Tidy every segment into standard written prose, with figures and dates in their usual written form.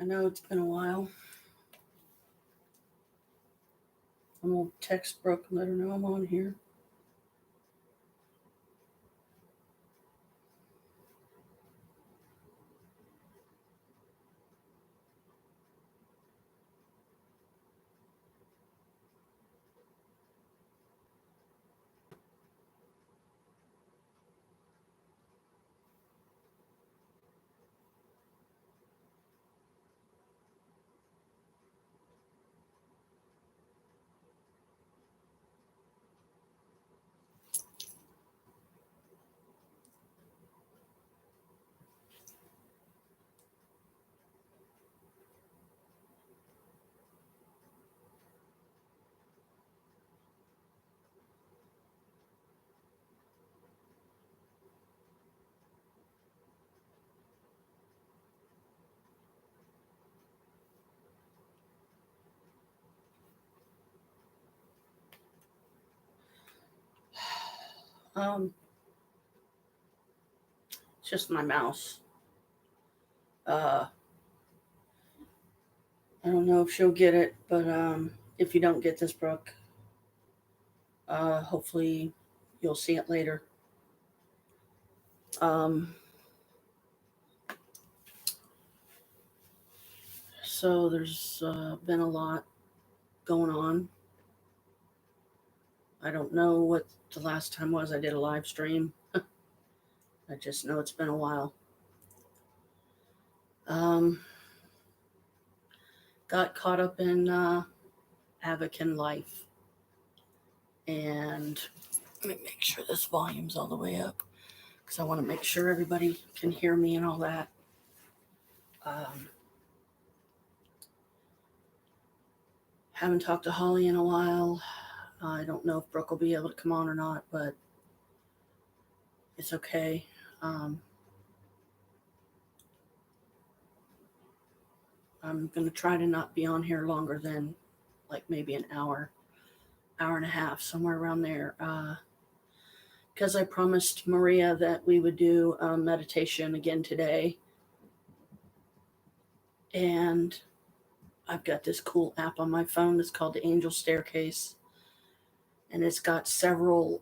I know it's been a while. I'm gonna text Brooke and let her know I'm on here. Um, it's just my mouse. Uh, I don't know if she'll get it, but if you don't get this, Brooke, hopefully you'll see it later. Um, so there's been a lot going on. I don't know what the last time was I did a live stream. I just know it's been a while. Um, got caught up in Avakin life. And let me make sure this volume's all the way up because I want to make sure everybody can hear me and all that. Haven't talked to Holly in a while. I don't know if Brooke will be able to come on or not, but it's okay. I'm going to try to not be on here longer than like maybe an hour and a half, somewhere around there. Because I promised Maria that we would do meditation again today. And I've got this cool app on my phone that's called the Angel Staircase. And it's got several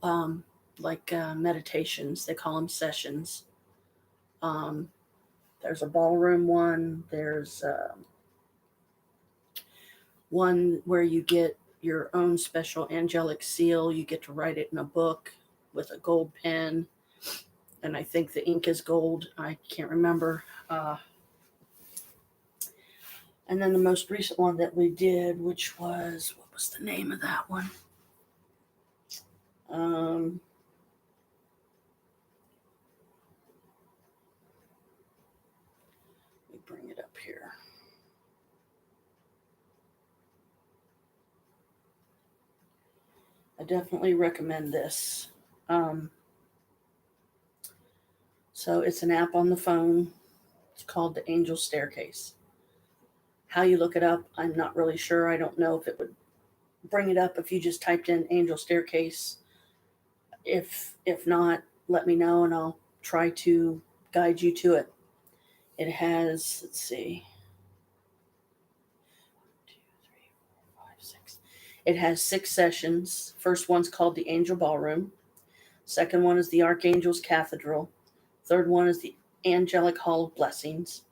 meditations. They call them sessions. There's a ballroom one. There's one where you get your own special angelic seal. You get to write it in a book with a gold pen. And I think the ink is gold. I can't remember. And then the most recent one that we did, which was, what was the name of that one? Let me bring it up here. I definitely recommend this. So it's an app on the phone. It's called the Angel Staircase. How you look it up, I'm not really sure. I don't know if it would bring it up if you just typed in Angel Staircase. If not, let me know and I'll try to guide you to it. It has, let's see, 1, 2, 3, 4, 5, 6. It has 6 sessions. First one's called the Angel Ballroom. Second one is the Archangel's Cathedral. Third one is the Angelic Hall of Blessings.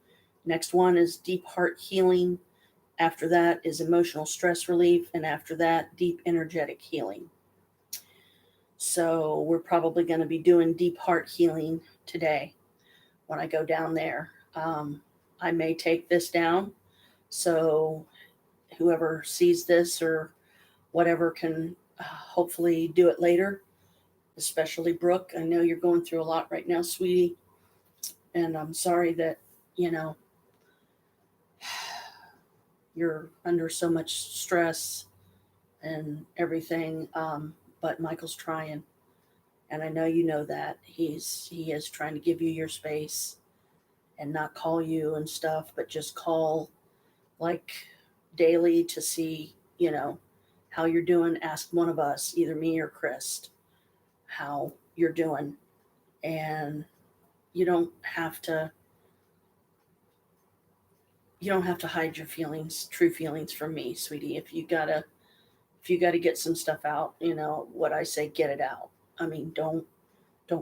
Next one is Deep Heart Healing. After that is Emotional Stress Relief. And after that, Deep Energetic Healing. So we're probably going to be doing Deep Heart Healing today when I go down there. I may take this down. So whoever sees this or whatever can hopefully do it later, especially Brooke. I know you're going through a lot right now, sweetie. And I'm sorry that, you're under so much stress and everything. But Michael's trying. And I know you know that. He is trying to give you your space and not call you and stuff, but just call like daily to see, how you're doing. Ask one of us, either me or Chris, how you're doing. And you don't have to you don't have to hide your feelings, true feelings from me, sweetie. If you gotta get some stuff out, what I say, get it out. I mean, don't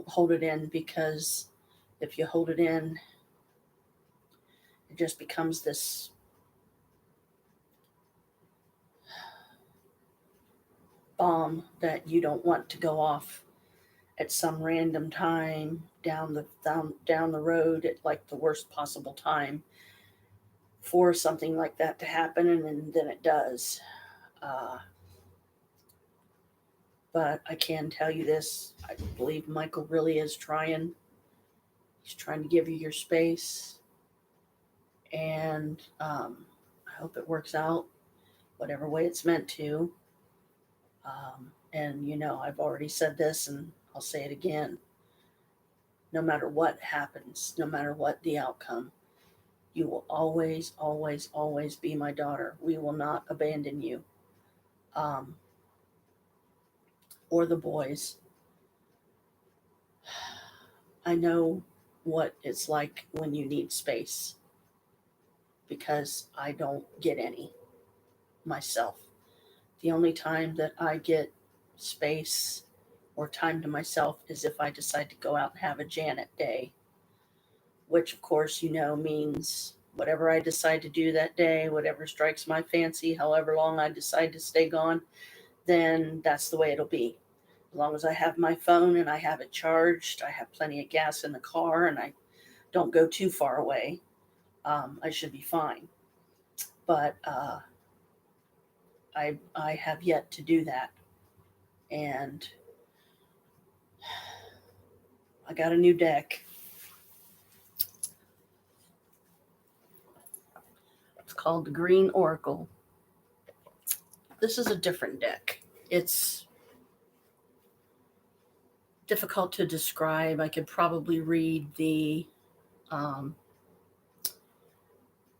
hold it in, because if you hold it in, it just becomes this bomb that you don't want to go off at some random time down the road at like the worst possible time for something like that to happen, and then it does. Uh, but I can tell you this: I believe Michael really is trying. He's trying to give you your space, and I hope it works out whatever way it's meant to. And I've already said this, and I'll say it again. No matter what happens, no matter what the outcome, you will always, always, always be my daughter. We will not abandon you, um, or the boys. I know what it's like when you need space, because I don't get any myself. The only time that I get space or time to myself is if I decide to go out and have a Janet day, which, of course, means whatever I decide to do that day, whatever strikes my fancy, however long I decide to stay gone, then that's the way it'll be. As long as I have my phone and I have it charged, I have plenty of gas in the car, and I don't go too far away, I should be fine. But I have yet to do that, and I got a new deck. It's called the Green Oracle. This is a different deck. It's difficult to describe. I could probably read um,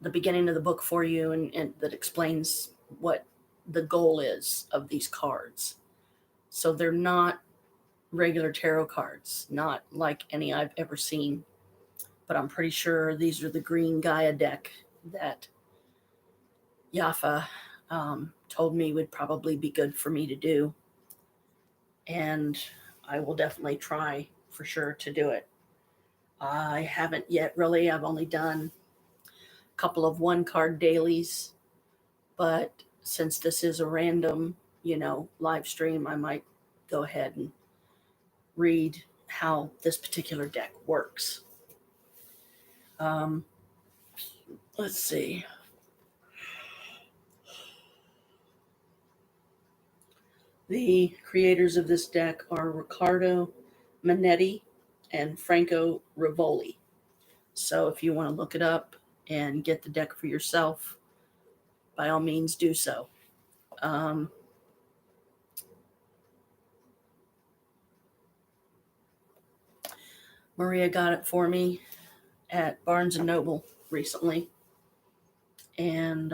the beginning of the book for you, and that explains what the goal is of these cards. So they're not regular tarot cards, not like any I've ever seen, but I'm pretty sure these are the Green Gaia deck that Yafa told me would probably be good for me to do. And I will definitely try for sure to do it. I haven't yet really. I've only done a couple of one card dailies, but since this is a random, live stream, I might go ahead and read how this particular deck works. Let's see. The creators of this deck are Riccardo Manetti and Franco Rivoli. So if you want to look it up and get the deck for yourself, by all means do so. Maria got it for me at Barnes & Noble recently, and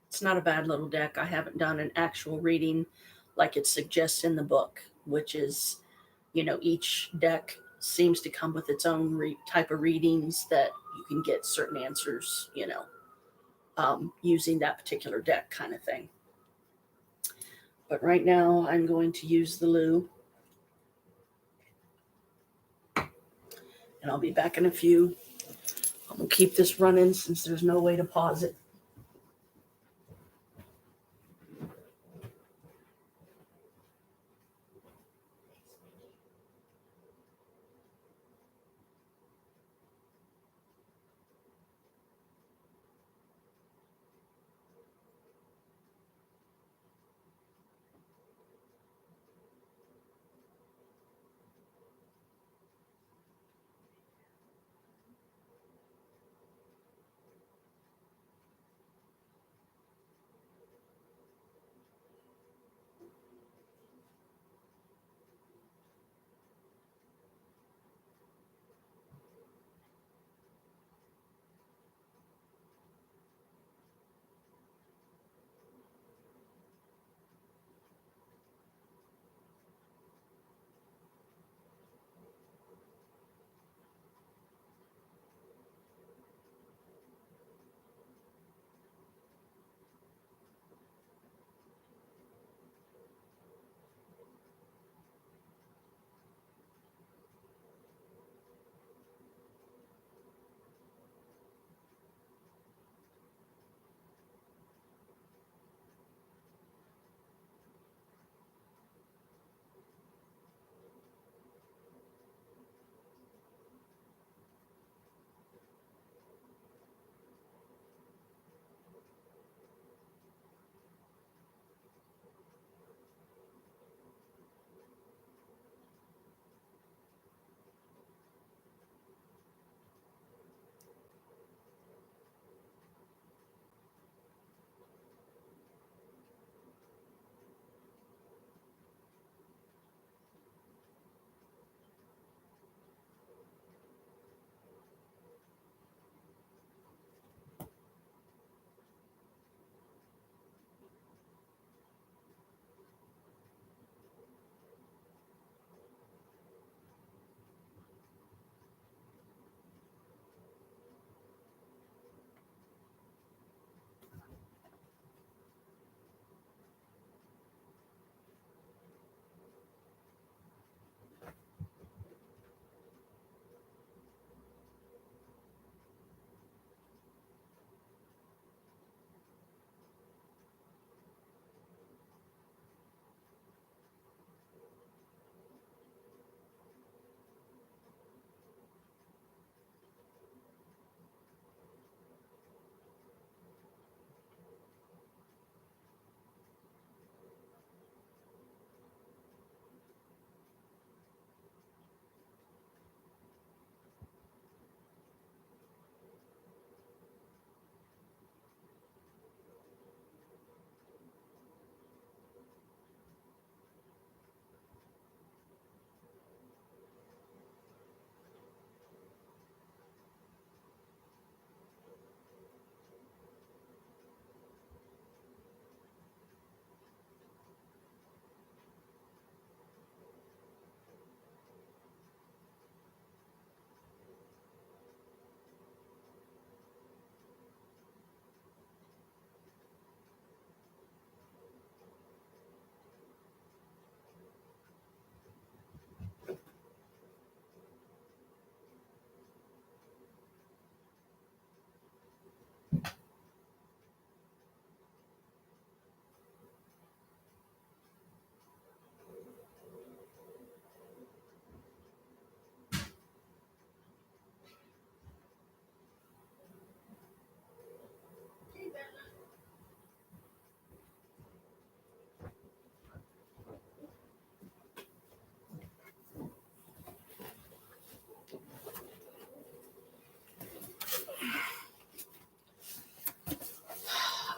it's not a bad little deck. I haven't done an actual reading like it suggests in the book, which is, each deck seems to come with its own type of readings that you can get certain answers, using that particular deck kind of thing. But right now, I'm going to use the loo, and I'll be back in a few. I'm going to keep this running since there's no way to pause it.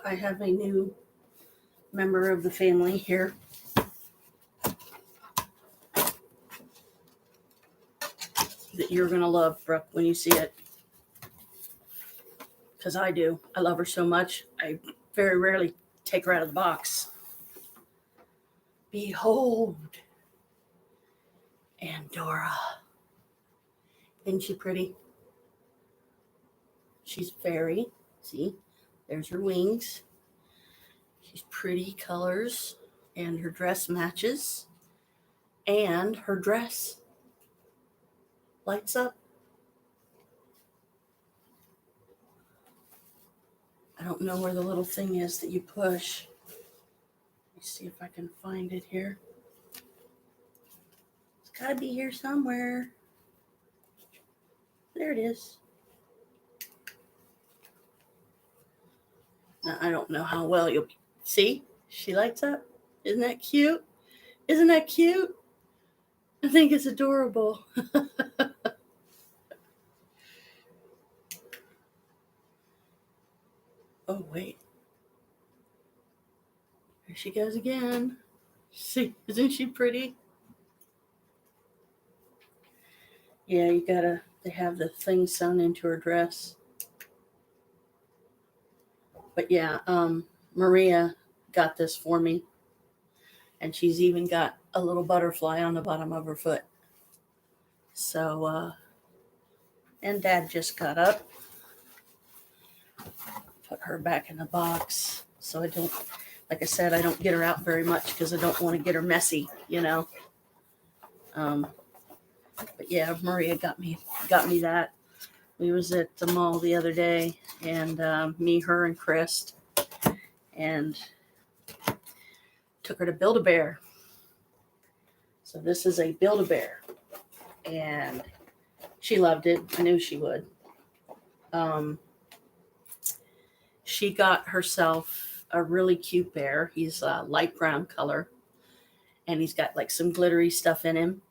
I have a new member of the family here. That you're going to love, Brooke, when you see it. Because I do. I love her so much. I very rarely take her out of the box. Behold, Andorra. Isn't she pretty? She's fairy. See, there's her wings. She's pretty colors. And her dress matches. And her dress lights up. I don't know where the little thing is that you push. Let me see if I can find it here. It's got to be here somewhere. There it is. Now, I don't know how well you'll see. She lights up. Isn't that cute? Isn't that cute? I think it's adorable. Oh, wait. There she goes again. See, isn't she pretty? Yeah, they have the thing sewn into her dress. But yeah, Maria got this for me. And she's even got a little butterfly on the bottom of her foot. So, and Dad just got up. Put her back in the box. So I don't, like I said, I don't get her out very much because I don't want to get her messy, you know. But yeah, Maria got me that. We was at the mall the other day, and me, her, and Chris, and took her to Build-A-Bear. So this is a Build-A-Bear, and she loved it. I knew she would. She got herself a really cute bear. He's a light brown color, and he's got like some glittery stuff in him.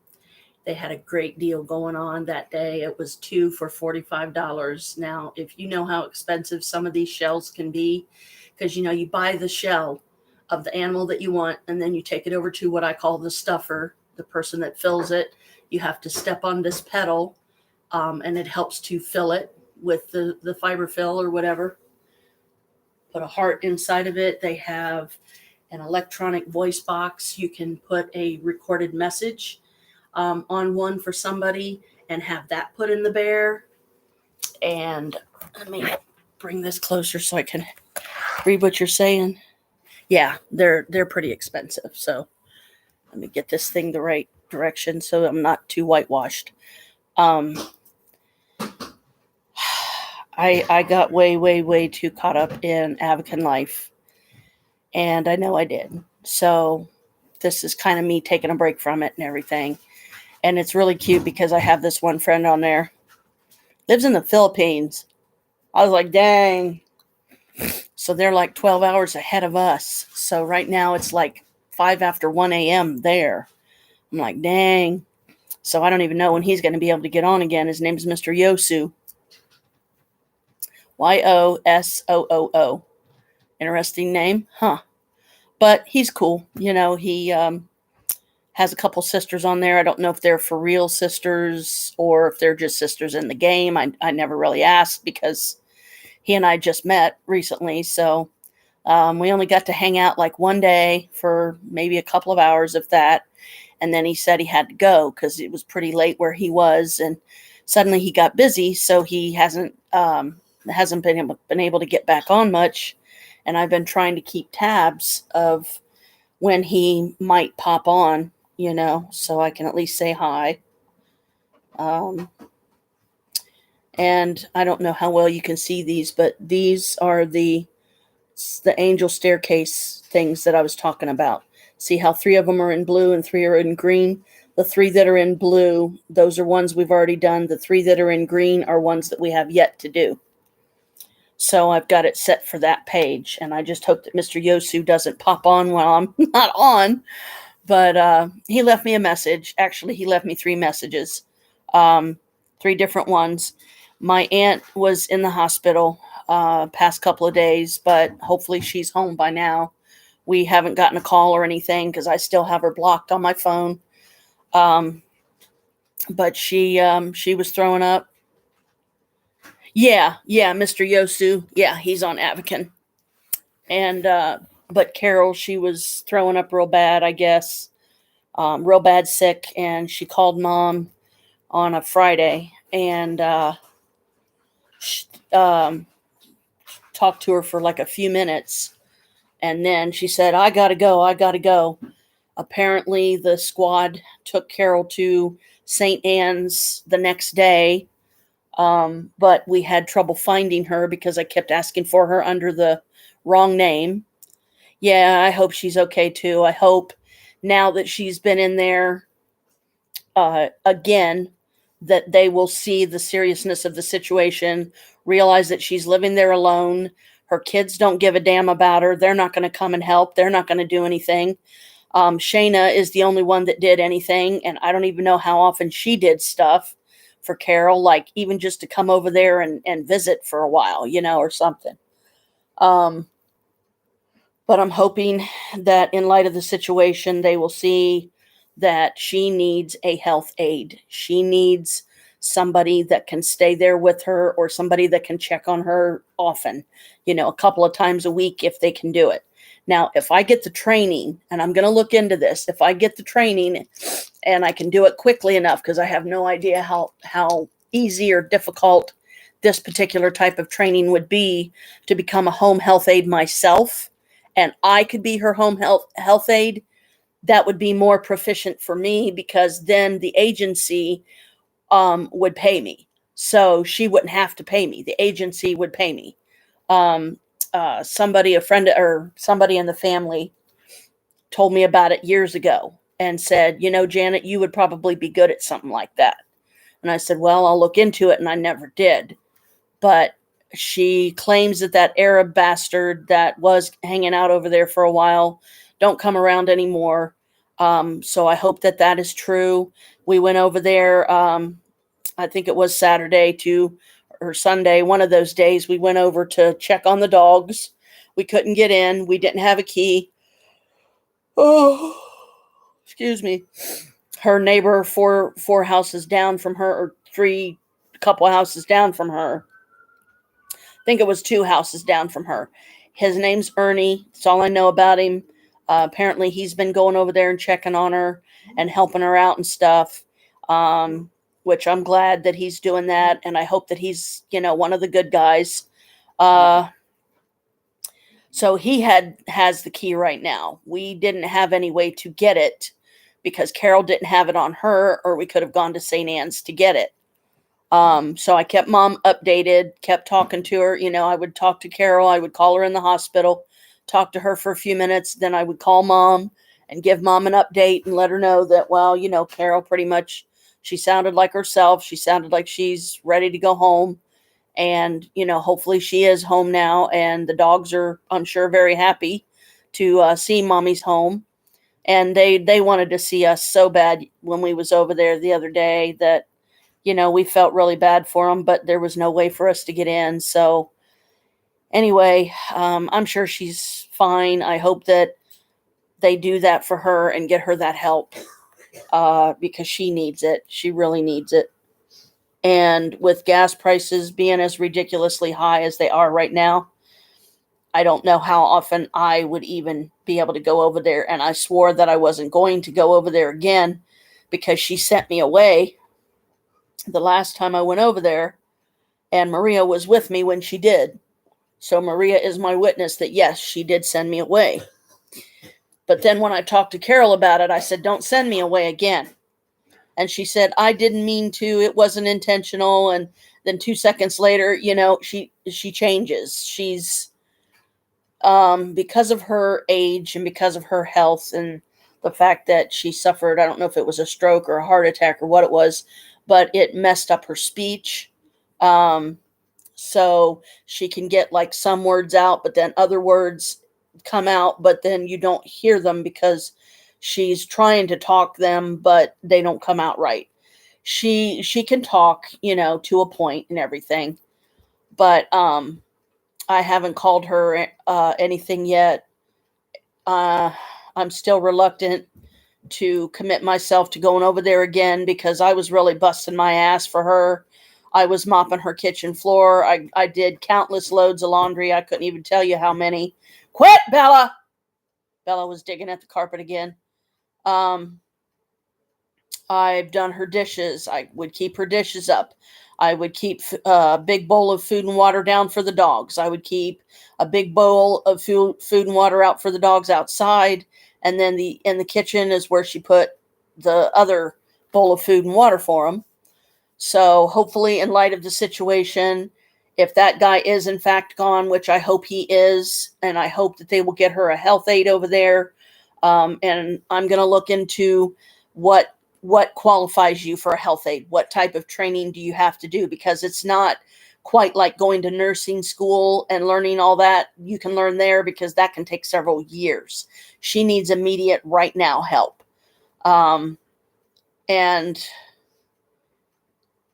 They had a great deal going on that day. It was 2 for $45. Now, if you know how expensive some of these shells can be, because, you know, you buy the shell of the animal that you want, and then you take it over to what I call the stuffer, the person that fills it. You have to step on this pedal, and it helps to fill it with the fiber fill or whatever. Put a heart inside of it. They have an electronic voice box. You can put a recorded message on one for somebody and have that put in the bear. And let me bring this closer so I can read what you're saying. Yeah, they're pretty expensive. So let me get this thing the right direction so I'm not too whitewashed. I got way too caught up in Avakin life, and I know I did. So this is kind of me taking a break from it and everything. And it's really cute because I have this one friend on there. Lives in the Philippines. I was like, dang. So they're like 12 hours ahead of us. So right now it's like 5 after 1 a.m. there. I'm like, dang. So I don't even know when he's going to be able to get on again. His name's Mr. Yosu. Yossoo. Interesting name. Huh. But he's cool. You know, he has a couple sisters on there. I don't know if they're for real sisters or if they're just sisters in the game. I never really asked because he and I just met recently. So we only got to hang out like one day for maybe a couple of hours, if that. And then he said he had to go because it was pretty late where he was. And suddenly he got busy. So he hasn't been able to get back on much. And I've been trying to keep tabs of when he might pop on, you know, so I can at least say hi. And I don't know how well you can see these, but these are the angel staircase things that I was talking about. See how 3 of them are in blue and 3 are in green? The 3 that are in blue, those are ones we've already done. The 3 that are in green are ones that we have yet to do. So I've got it set for that page, and I just hope that Mr. Yosu doesn't pop on while I'm not on. But he left me a message. Actually, he left me 3 messages, 3 different ones. My aunt was in the hospital. past couple of days, but hopefully she's home by now. We haven't gotten a call or anything because I still have her blocked on my phone. Um, but she was throwing up. Yeah, Mr. Yosu. Yeah, he's on Avakin. And but Carol, she was throwing up real bad, I guess. Real bad sick, and she called mom on a Friday and um, talked to her for like a few minutes. And then she said, I gotta go, I gotta go. Apparently, the squad took Carol to St. Anne's the next day, but we had trouble finding her because I kept asking for her under the wrong name. Yeah, I hope she's okay too. I hope now that she's been in there again, that they will see the seriousness of the situation, realize that she's living there alone. Her kids don't give a damn about her. They're not going to come and help. They're not going to do anything. Shayna is the only one that did anything, and I don't even know how often she did stuff for Carol, like even just to come over there and visit for a while, or something. But I'm hoping that in light of the situation, they will see that she needs a health aide. She needs somebody that can stay there with her or somebody that can check on her often, a couple of times a week if they can do it. Now, if I get the training, and I'm going to look into this, if I get the training and I can do it quickly enough, because I have no idea how easy or difficult this particular type of training would be to become a home health aide myself, and I could be her home health aide, that would be more proficient for me, because then the agency would pay me. So she wouldn't have to pay me. The agency would pay me. A friend or somebody in the family told me about it years ago and said, Janet, you would probably be good at something like that. And I said, well, I'll look into it. And I never did. But she claims that Arab bastard that was hanging out over there for a while don't come around anymore. So I hope that is true. We went over there, I think it was Saturday or Sunday, one of those days. We went over to check on the dogs. We couldn't get in. We didn't have a key. Oh, excuse me. Her neighbor four houses down from her, or couple houses down from her. I think it was 2 houses down from her. His name's Ernie. That's all I know about him. Apparently, he's been going over there and checking on her and helping her out and stuff, which I'm glad that he's doing that. And I hope that he's, one of the good guys. So he has the key right now. We didn't have any way to get it because Carol didn't have it on her, or we could have gone to St. Anne's to get it. So I kept mom updated, kept talking to her. I would talk to Carol. I would call her in the hospital, talk to her for a few minutes. Then I would call mom and give mom an update and let her know that, well, Carol pretty much, she sounded like herself. She sounded like she's ready to go home. And, hopefully she is home now. And the dogs are, I'm sure, very happy to see mommy's home. And they wanted to see us so bad when we was over there the other day that, we felt really bad for them, but there was no way for us to get in. So anyway, I'm sure she's fine. I hope that they do that for her and get her that help, because she needs it. She really needs it. And with gas prices being as ridiculously high as they are right now, I don't know how often I would even be able to go over there. And I swore that I wasn't going to go over there again because she sent me away the last time I went over there, and Maria was with me when she did. So Maria is my witness that, yes, she did send me away. But then when I talked to Carol about it, I said, don't send me away again. And she said, I didn't mean to. It wasn't intentional. And then 2 seconds later, she changes. She's, because of her age and because of her health and the fact that she suffered, I don't know if it was a stroke or a heart attack or what it was, but it messed up her speech. So she can get like some words out, but then other words come out, but then you don't hear them because she's trying to talk them, but they don't come out right. She can talk, to a point and everything, but I haven't called her anything yet. I'm still reluctant to commit myself to going over there again because I was really busting my ass for her. I was mopping her kitchen floor. I did countless loads of laundry. I couldn't even tell you how many. Quit, Bella! Bella was digging at the carpet again. I've done her dishes. I would keep her dishes up. I would keep a big bowl of food and water down for the dogs. I would keep a big bowl of food and water out for the dogs outside. And then in the kitchen is where she put the other bowl of food and water for them. So hopefully, in light of the situation, if that guy is in fact gone, which I hope he is, and I hope that they will get her a health aide over there. And I'm going to look into what qualifies you for a health aide. What type of training do you have to do? Because it's not quite like going to nursing school and learning all that you can learn there, because that can take several years. She needs immediate right now help. And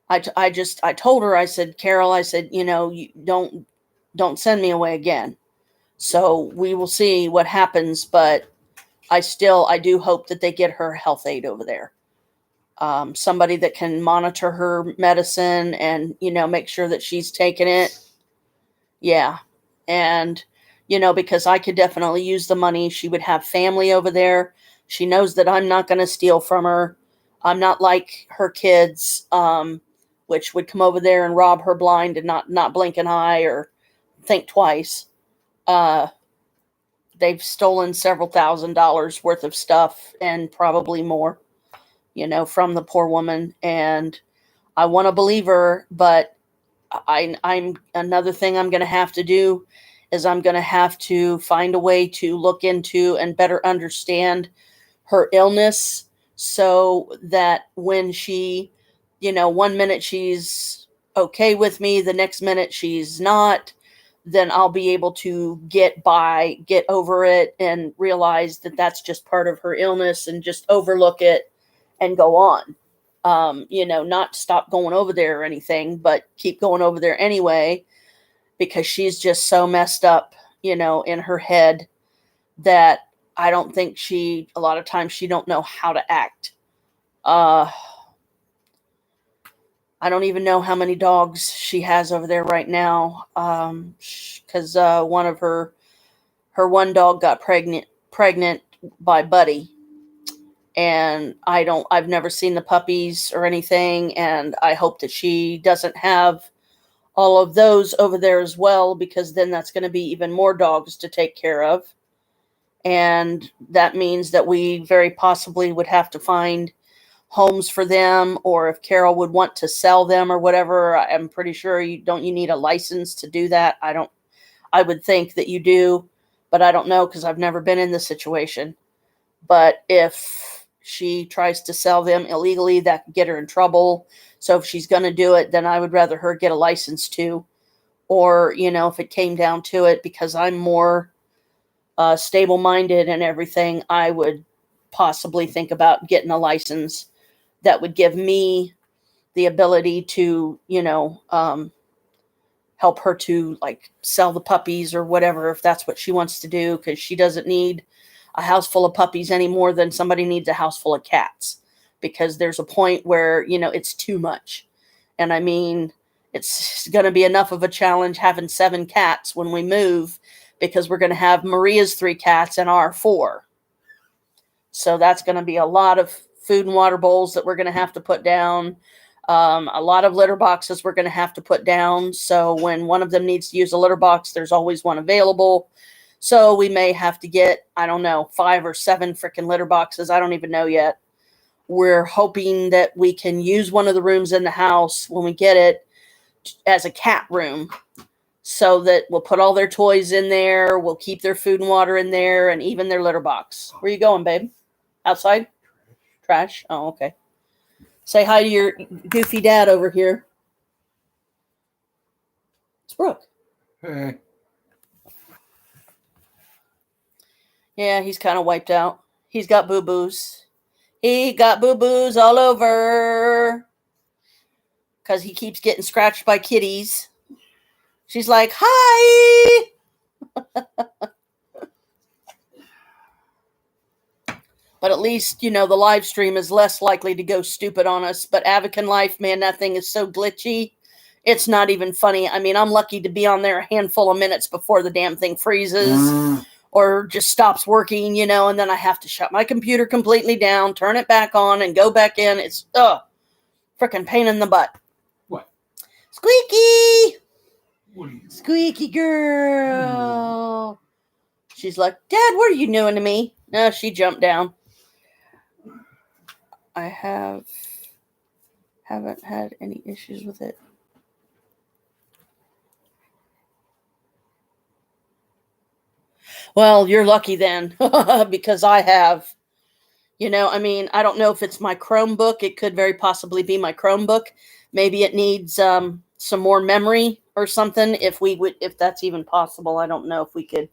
I told her, I said, Carol, I said, you don't send me away again. So we will see what happens, but I do hope that they get her health aide over there. Somebody that can monitor her medicine and, make sure that she's taking it. Yeah. And, because I could definitely use the money. She would have family over there. She knows that I'm not going to steal from her. I'm not like her kids, which would come over there and rob her blind and not blink an eye or think twice. They've stolen several $1,000s worth of stuff and probably more, from the poor woman. And I want to believe her, but I'm another thing I'm going to have to do is I'm going to have to find a way to look into and better understand her illness, so that when she, one minute she's okay with me, the next minute she's not, then I'll be able to get over it and realize that that's just part of her illness and just overlook it and go on. Not stop going over there or anything, but keep going over there anyway, because she's just so messed up, in her head, that I don't think a lot of times she don't know how to act. I don't even know how many dogs she has over there right now. Cause, one of her one dog got pregnant by Buddy. And I've never seen the puppies or anything. And I hope that she doesn't have all of those over there as well, because then that's going to be even more dogs to take care of. And that means that we very possibly would have to find homes for them, or if Carol would want to sell them or whatever. I'm pretty sure you need a license to do that. I would think that you do, but I don't know, because I've never been in this situation. But if she tries to sell them illegally, that could get her in trouble. So if she's going to do it, then I would rather her get a license too. Or, if it came down to it, because I'm more stable-minded and everything, I would possibly think about getting a license that would give me the ability to, help her to like sell the puppies or whatever, if that's what she wants to do, because she doesn't need a house full of puppies any more than somebody needs a house full of cats, because there's a point where, it's too much. And I mean, it's going to be enough of a challenge having 7 cats when we move, because we're going to have Maria's 3 cats and our 4. So that's going to be a lot of food and water bowls that we're going to have to put down. A lot of litter boxes we're going to have to put down. So when one of them needs to use a litter box, there's always one available. So we may have to get, 5 or 7 freaking litter boxes. I don't even know yet. We're hoping that we can use one of the rooms in the house when we get it as a cat room, so that we'll put all their toys in there. We'll keep their food and water in there, and even their litter box. Where you going, babe? Outside? Trash? Oh, okay. Say hi to your goofy dad over here. It's Brooke. Hey. Yeah, he's kind of wiped out. He's got boo-boos. He got boo-boos all over, because he keeps getting scratched by kitties. She's like, hi. But at least, the live stream is less likely to go stupid on us. But Avakin Life, man, that thing is so glitchy. It's not even funny. I mean, I'm lucky to be on there a handful of minutes before the damn thing freezes or just stops working, and then I have to shut my computer completely down, turn it back on, and go back in. It's, freaking pain in the butt. What? Squeaky! What are you? Squeaky girl. She's like, Dad, what are you doing to me? No, she jumped down. I haven't had any issues with it. Well, you're lucky then, because I have. I don't know if it's my Chromebook. It could very possibly be my Chromebook. Maybe it needs some more memory or something. If that's even possible, I don't know if we could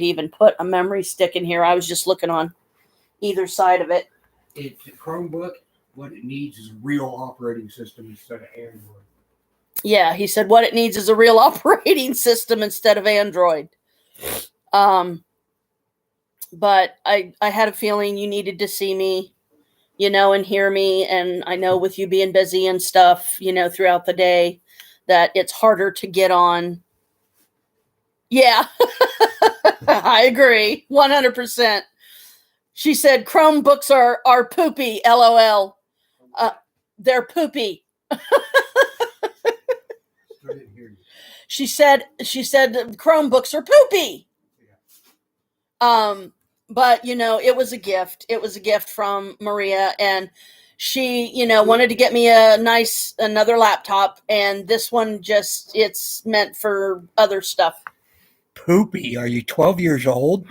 even put a memory stick in here. I was just looking on either side of it. It's a Chromebook. What it needs is a real operating system instead of Android. Yeah, he said what it needs is a real operating system instead of Android. But I had a feeling you needed to see me, and hear me. And I know with you being busy and stuff, throughout the day, that it's harder to get on. Yeah, I agree. 100%. She said Chromebooks are poopy, LOL. They're poopy. She said Chromebooks are poopy. But it was a gift. It was a gift from Maria, and she, wanted to get me another laptop, and this one it's meant for other stuff. Poopy. Are you 12 years old?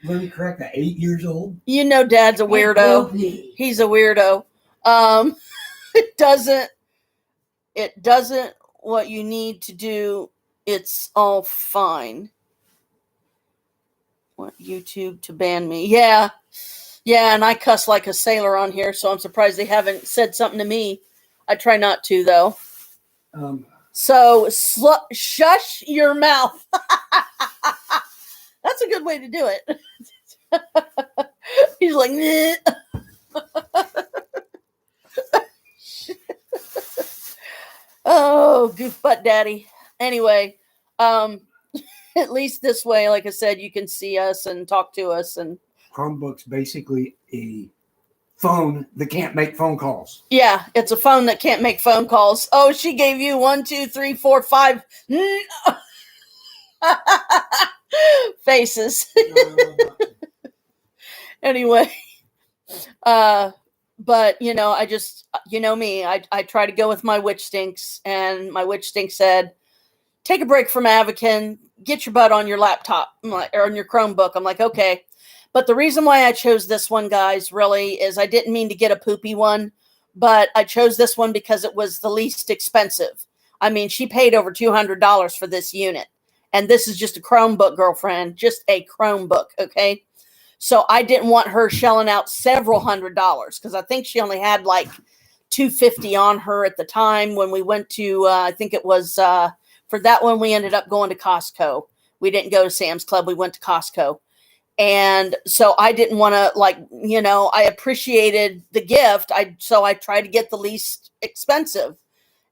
Let me correct that. 8 years old? Dad's a weirdo. He's a weirdo. It doesn't what you need to do. It's all fine. Want YouTube to ban me? Yeah, and I cuss like a sailor on here, so I'm surprised they haven't said something to me. I try not to, though. So, shush your mouth. That's a good way to do it. He's like, oh, goof butt daddy. Anyway, at least this way, like I said, you can see us and talk to us. And Chromebook's basically a phone that can't make phone calls. Yeah, it's a phone that can't make phone calls. Oh, she gave you 1, 2, 3, 4, 5 faces. Anyway, but I just, me, I try to go with my witch stinks, and my witch stink said, take a break from Avakin, get your butt on your laptop or on your Chromebook. I'm like, okay. But the reason why I chose this one, guys, really is I didn't mean to get a poopy one, but I chose this one because it was the least expensive. I mean, she paid over $200 for this unit, and this is just a Chromebook, girlfriend, just a Chromebook, okay? So I didn't want her shelling out several $100s, because I think she only had like $250 on her at the time when we went to, I think it was, for that one, we ended up going to Costco. We didn't go to Sam's Club. We went to Costco. And so I didn't want to, I appreciated the gift. So I tried to get the least expensive.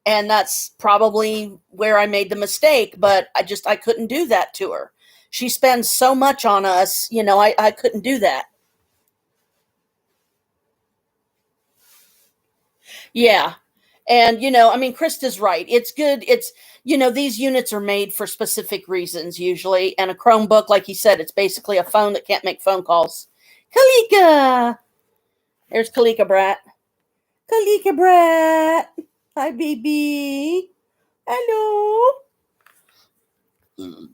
And that's probably where I made the mistake. But I couldn't do that to her. She spends so much on us, I couldn't do that. Yeah. And, Krista's right. It's good. It's, these units are made for specific reasons usually. And a Chromebook, like he said, it's basically a phone that can't make phone calls. Kalika. There's Kalika Brat. Kalika Brat. Hi, baby. Hello.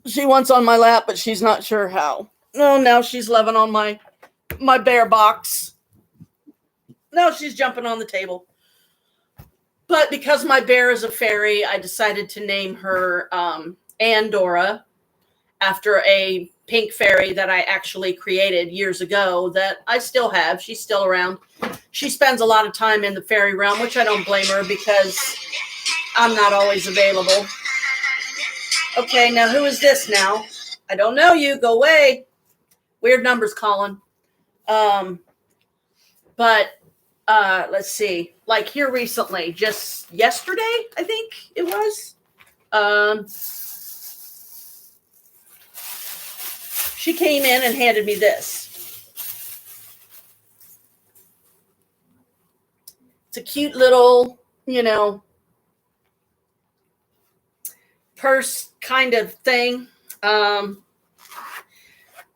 She wants on my lap, but she's not sure how. Oh, now she's loving on my bear box. No, she's jumping on the table. But because my bear is a fairy, I decided to name her Andorra after a pink fairy that I actually created years ago that I still have. She's still around. She spends a lot of time in the fairy realm, which I don't blame her because I'm not always available. Okay, now who is this now? I don't know you. Go away. Weird numbers calling. But let's see. Like here recently, just yesterday, I think it was. She came in and handed me this. It's a cute little, purse kind of thing.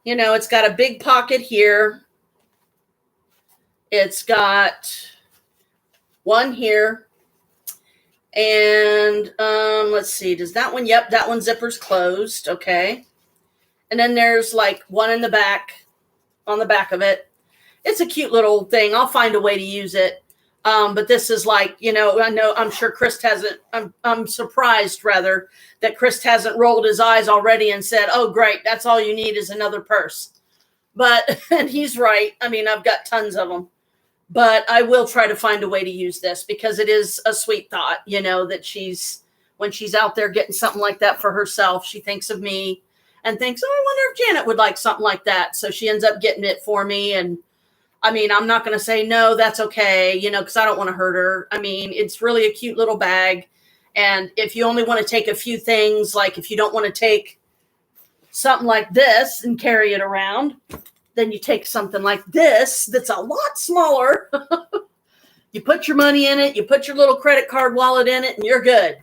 It's got a big pocket here. It's got one here. And let's see, does that one? Yep, that one zipper's closed. Okay. And then there's like one in the back, on the back of it. It's a cute little thing. I'll find a way to use it. But this is like, I'm sure Chris hasn't, I'm surprised rather that Chris hasn't rolled his eyes already and said, oh, great, that's all you need is another purse. But, and he's right. I mean, I've got tons of them. But I will try to find a way to use this because it is a sweet thought, that when she's out there getting something like that for herself, she thinks of me and thinks, oh, I wonder if Janet would like something like that. So she ends up getting it for me. And I mean, I'm not going to say, no, that's okay, because I don't want to hurt her. I mean, it's really a cute little bag. And if you only want to take a few things, like if you don't want to take something like this and carry it around, then you take something like this that's a lot smaller. You put your money in it, you put your little credit card wallet in it, and you're good.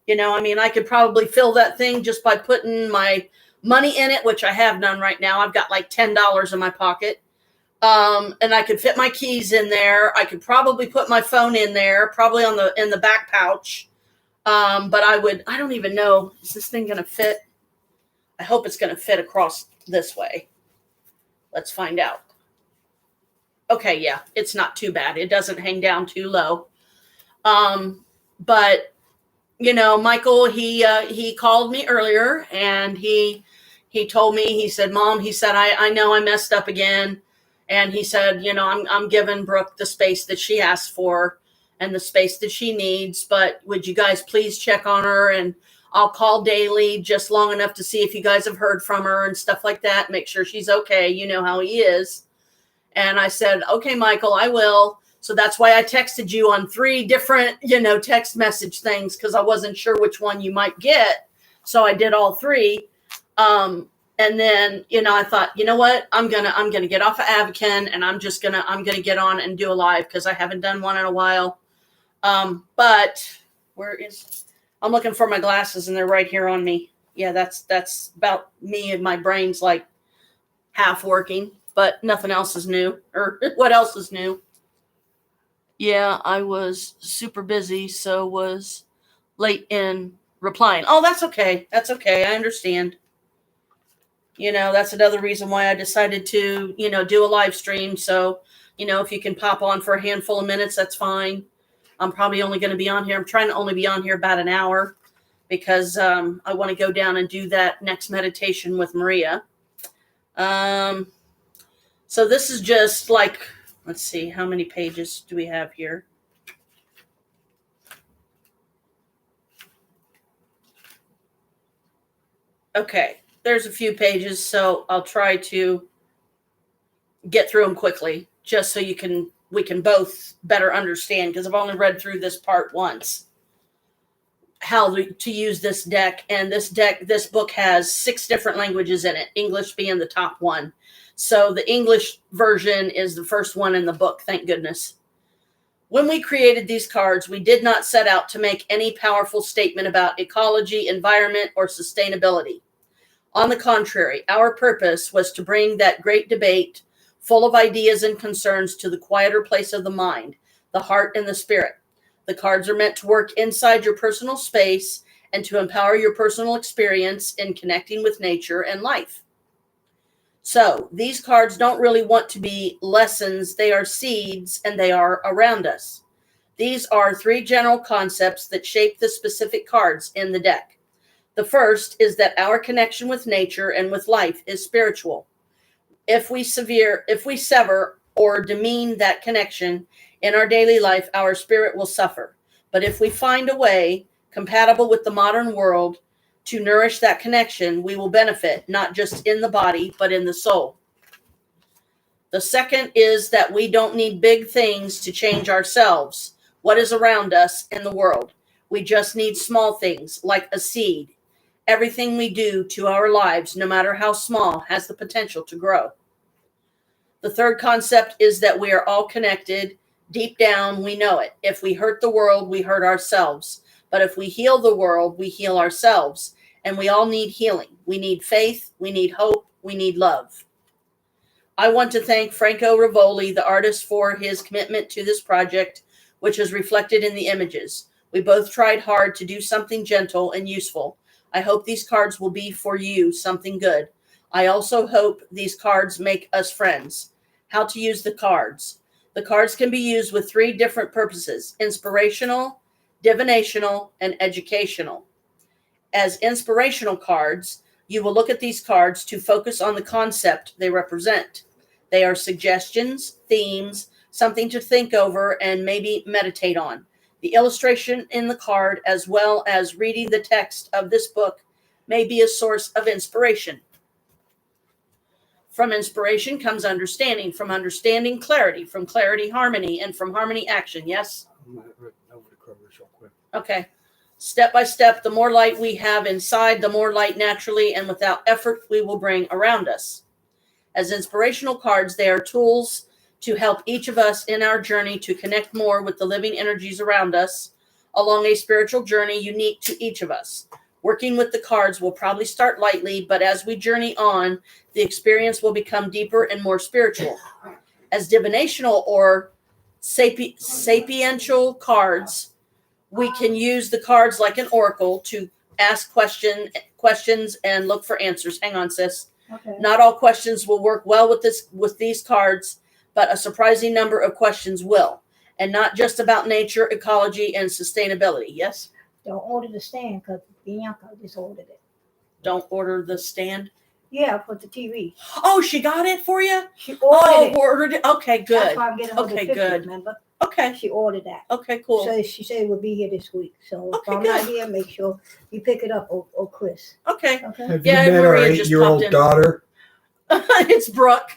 I could probably fill that thing just by putting my money in it, which I have none right now. I've got like $10 in my pocket. And I could fit my keys in there. I could probably put my phone in there, probably in the back pouch. But I don't even know, is this thing going to fit? I hope it's going to fit across this way. Let's find out. Okay, yeah, it's not too bad. It doesn't hang down too low. But Michael, he called me earlier and he told me, he said, Mom, he said, I know I messed up again. And he said, I'm giving Brooke the space that she asked for and the space that she needs, but would you guys please check on her? And I'll call daily, just long enough to see if you guys have heard from her and stuff like that. Make sure she's okay. You know how he is. And I said, okay, Michael, I will. So that's why I texted you on 3 different, text message things, because I wasn't sure which one you might get. So I did all 3. And then, I thought, you know what, I'm gonna get off of Avakin and I'm gonna get on and do a live because I haven't done one in a while. But I'm looking for my glasses and they're right here on me. Yeah, that's about me, and my brain's like half working, but nothing else is new. Or what else is new? Yeah, I was super busy, so was late in replying. Oh, that's okay. That's okay. I understand. That's another reason why I decided to, do a live stream. So, if you can pop on for a handful of minutes, that's fine. I'm probably only going to be on here. I'm trying to only be on here about an hour because I want to go down and do that next meditation with Maria. So this is just like, let's see, how many pages do we have here? Okay, there's a few pages, so I'll try to get through them quickly just so we can both better understand, because I've only read through this part once, how to use this deck. And this book has 6 different languages in it, English being the top one. So the English version is the first one in the book, thank goodness. When we created these cards, we did not set out to make any powerful statement about ecology, environment, or sustainability. On the contrary, our purpose was to bring that great debate full of ideas and concerns to the quieter place of the mind, the heart, and the spirit. The cards are meant to work inside your personal space and to empower your personal experience in connecting with nature and life. So these cards don't really want to be lessons. They are seeds, and they are around us. These are 3 general concepts that shape the specific cards in the deck. The first is that our connection with nature and with life is spiritual. If we sever or demean that connection in our daily life, our spirit will suffer. But if we find a way compatible with the modern world to nourish that connection, we will benefit not just in the body, but in the soul. The second is that we don't need big things to change ourselves, what is around us in the world. We just need small things like a seed. Everything we do to our lives, no matter how small, has the potential to grow. The third concept is that we are all connected. Deep down, we know it. If we hurt the world, we hurt ourselves. But if we heal the world, we heal ourselves. And we all need healing. We need faith. We need hope. We need love. I want to thank Franco Rivoli, the artist, for his commitment to this project, which is reflected in the images. We both tried hard to do something gentle and useful. I hope these cards will be for you something good. I also hope these cards make us friends. How to use the cards. The cards can be used with 3 different purposes: inspirational, divinational, and educational. As inspirational cards, you will look at these cards to focus on the concept they represent. They are suggestions, themes, something to think over and maybe meditate on. The illustration in the card, as well as reading the text of this book, may be a source of inspiration. From inspiration comes understanding. From understanding, clarity. From clarity, harmony. And from harmony, action. Yes? I'm going to over the covers real quick. Okay. Step by step, the more light we have inside, the more light naturally and without effort we will bring around us. As inspirational cards, they are tools to help each of us in our journey to connect more with the living energies around us along a spiritual journey unique to each of us. Working with the cards will probably start lightly, but as we journey on, the experience will become deeper and more spiritual. As divinational or sapiential cards, we can use the cards like an oracle to ask questions and look for answers. Hang on, sis. Okay. Not all questions will work well with these cards, but a surprising number of questions will. And not just about nature, ecology, and sustainability. Yes? Don't order the stand because Bianca just ordered it. Don't order the stand. Yeah, for the TV. Oh, she got it for you? She ordered it. Ordered it. Okay, That's good. why I'm getting her Okay, the 50, good. remember? Okay. She ordered that. Okay, cool. So she said it would be here this week. So if Okay, I'm not good. here, make sure you pick it up, or Chris. Okay. Okay? Have Yeah, you met our Maria just 8-year-old popped in. daughter? It's Brooke.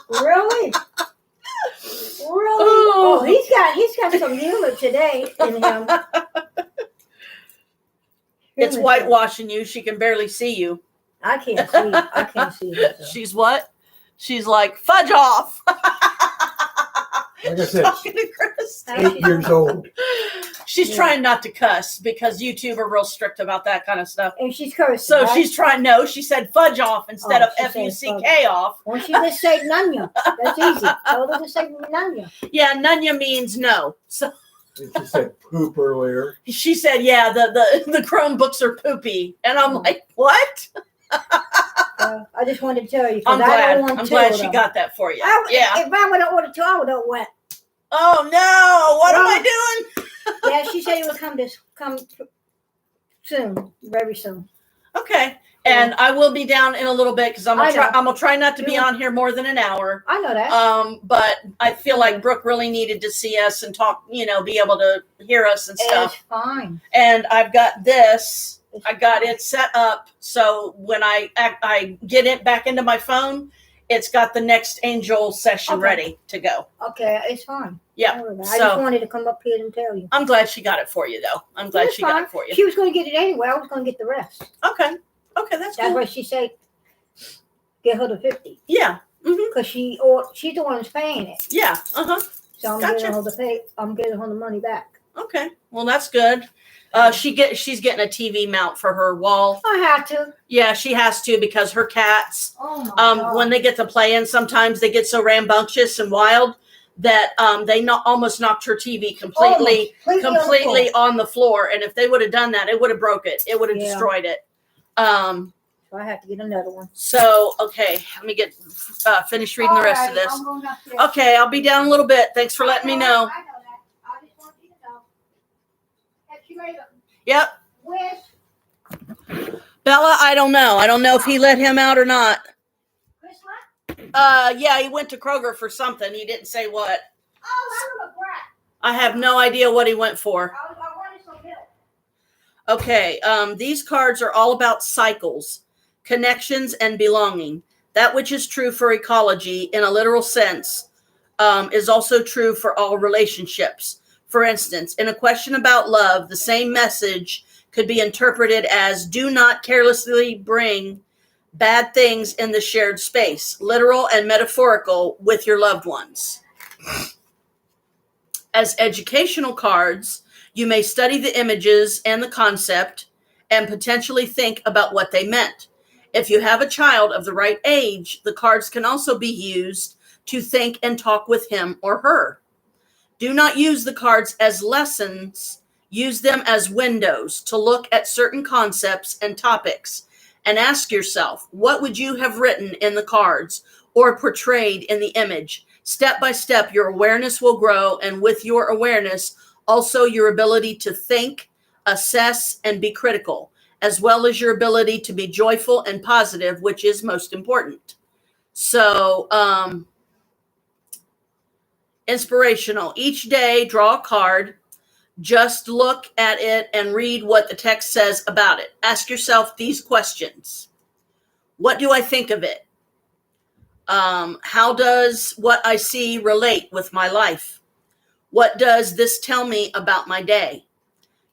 Really? Really? Oh. Oh, he's got some humor today in him. It's Humor. whitewashing you. She can barely see you. I can't see. I can't see her. So. She's what? She's like, fudge off. Like I said, Talking to Chris. 8 years old. She's Yeah. trying not to cuss because YouTube are real strict about that kind of stuff. And she's cursing. So right? she's trying. No, she said fudge off instead Oh, of she said F-U-C-K off. Why don't you just say Nunya? That's easy. Tell her to say Nunya. Yeah, Nunya means no. So And she said poop earlier. she said, yeah, the Chromebooks are poopy. And I'm like, what? I just wanted to tell you. 'cause I'm I glad. don't want I'm two glad of she them. got that for you. If I would have ordered two, I would have went. Oh no! What am I doing? Yeah, she said it would come soon, very soon. Okay, and I will be down in a little bit because I'm I know. gonna try not to be You- on here more than an hour. I know that. But I feel like Brooke really needed to see us and talk. Be able to hear us and It's stuff. fine. And I've got this. It's I got fine. it set up so when I get it back into my phone, it's got the next angel session Okay. ready to go. Okay, it's fine. Yeah. Don't worry about it. So- I just wanted to come up here and tell you. I'm glad she got it for you, though. I'm glad It's she got fine. it for you. She was going to get it anyway. I was going to get the rest. Okay, that's That's cool. why she said get her the 50 Yeah. because she's the one who's paying it. Yeah. So I'm Gotcha. getting her the pay. I'm getting her the money back. Okay. Well, that's good. She's getting a TV mount for her wall. I had to. Yeah, she has to because her cats, Oh my God. when they get to playing, sometimes they get so rambunctious and wild that they almost knocked her TV completely on the floor. And if they would have done that, it would have broke it. It would have Yeah. destroyed it. So I have to get another one. So okay, let me get finish reading the rest of Alright, this. I'm going upstairs. Okay, I'll be down a little bit. Thanks for letting me know. I know that. I just want you to know. Yep. With Bella, I don't know. I don't know if he let him out or not. Chris what? Yeah, he went to Kroger for something. He didn't say what. Oh, I'm a brat. I have no idea what he went for. I wanted some milk. Okay, these cards are all about cycles, connections, and belonging. That which is true for ecology in a literal sense is also true for all relationships. For instance, in a question about love, the same message could be interpreted as do not carelessly bring bad things in the shared space, literal and metaphorical, with your loved ones. As educational cards, you may study the images and the concept and potentially think about what they meant. If you have a child of the right age, the cards can also be used to think and talk with him or her. Do not use the cards as lessons. Use them as windows to look at certain concepts and topics and ask yourself, what would you have written in the cards or portrayed in the image? Step by step, your awareness will grow, and with your awareness, also your ability to think, assess, and be critical, as well as your ability to be joyful and positive, which is most important. So, inspirational. Each day, draw a card. Just look at it and read what the text says about it. Ask yourself these questions. What do I think of it? How does what I see relate with my life? What does this tell me about my day?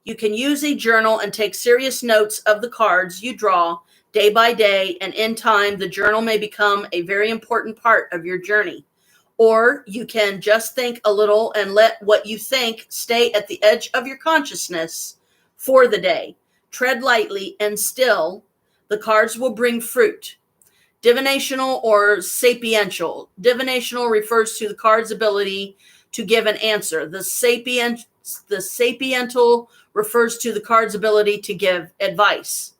You can use a journal and take serious notes of the cards you draw day by day, and in time, the journal may become a very important part of your journey. Or you can just think a little and let what you think stay at the edge of your consciousness for the day. Tread lightly and still, the cards will bring fruit. Divinational or sapiential. Divinational refers to the card's ability to give an answer. The sapiential refers to the card's ability to give advice.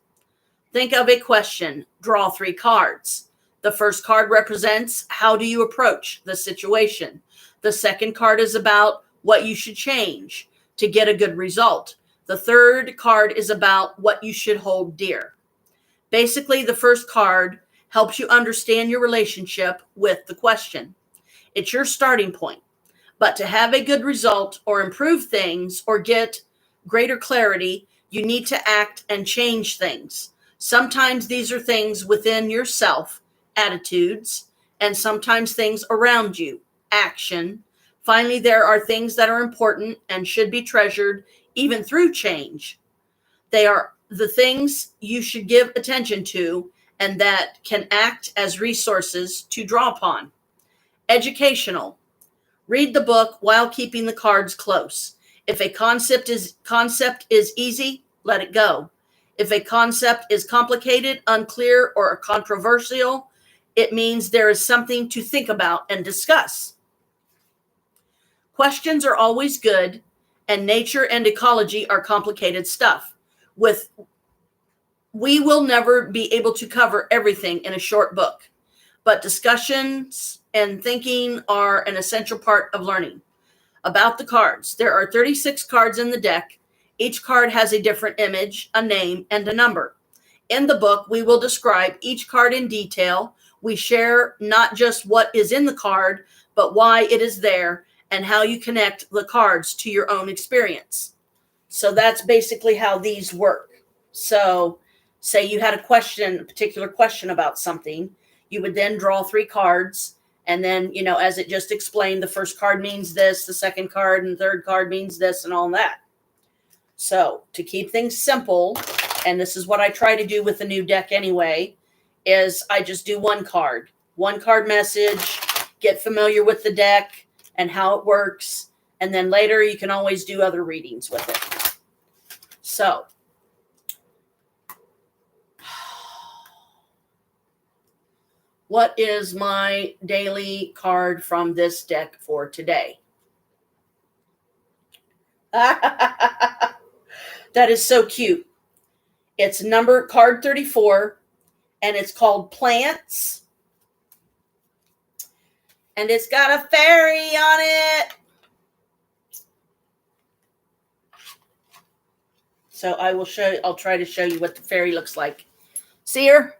Think of a question. Draw 3 cards. The first card represents how do you approach the situation. The second card is about what you should change to get a good result. The third card is about what you should hold dear. Basically, the first card helps you understand your relationship with the question. It's your starting point. But to have a good result or improve things or get greater clarity, you need to act and change things. Sometimes these are things within yourself, attitudes, and sometimes things around you, action. Finally, there are things that are important and should be treasured even through change. They are the things you should give attention to and that can act as resources to draw upon. Educational. Read the book while keeping the cards close. If a concept is easy, let it go. If a concept is complicated, unclear, or controversial, it means there is something to think about and discuss. Questions are always good, and nature and ecology are complicated stuff. We will never be able to cover everything in a short book, but discussions and thinking are an essential part of learning. About the cards, there are 36 cards in the deck. Each card has a different image, a name, and a number. In the book, we will describe each card in detail. We share not just what is in the card, but why it is there and how you connect the cards to your own experience. So that's basically how these work. So say you had a particular question about something, you would then draw 3 cards. And then, as it just explained, the first card means this, the second card and third card means this, and all that. So to keep things simple, and this is what I try to do with the new deck anyway, is I just do one card message, get familiar with the deck and how it works. And then later you can always do other readings with it. So what is my daily card from this deck for today? That is so cute. It's number card 34, and it's called Plants. And it's got a fairy on it. So I'll try to show you what the fairy looks like. See her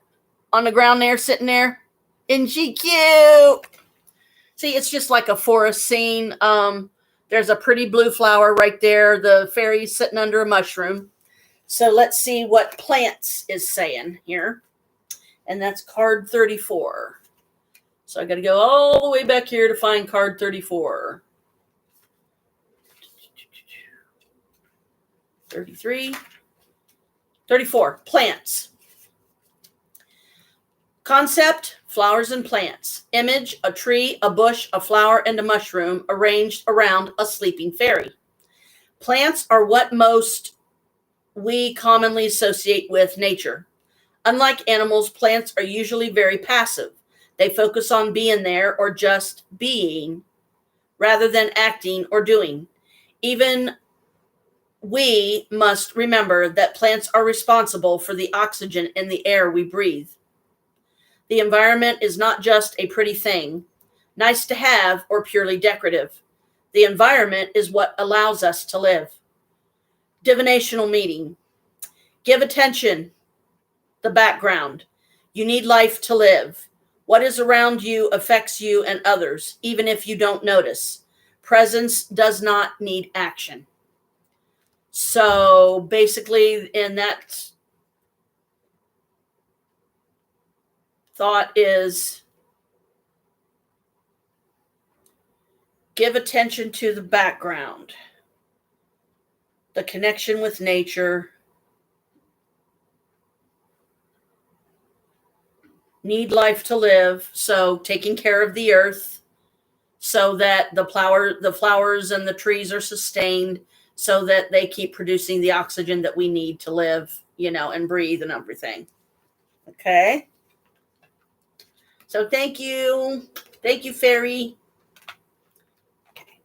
on the ground there, sitting there? Isn't she cute? See, it's just like a forest scene. There's a pretty blue flower right there. The fairy's sitting under a mushroom. So let's see what plants is saying here. And that's card 34. So I got to go all the way back here to find card 34. 33. 34. Plants. Concept, flowers and plants. Image, a tree, a bush, a flower, and a mushroom arranged around a sleeping fairy. Plants are what most we commonly associate with nature. Unlike animals, plants are usually very passive. They focus on being there or just being rather than acting or doing. Even we must remember that plants are responsible for the oxygen in the air we breathe. The environment is not just a pretty thing, nice to have, or purely decorative. The environment is what allows us to live. Divinational meaning. Give attention. The background. You need life to live. What is around you affects you and others, even if you don't notice. Presence does not need action. So basically, in that thought is give attention to the background, the connection with nature, need life to live, so taking care of the earth so that the flowers and the trees are sustained so that they keep producing the oxygen that we need to live, and breathe and everything. Okay? So thank you. Thank you, fairy. Okay.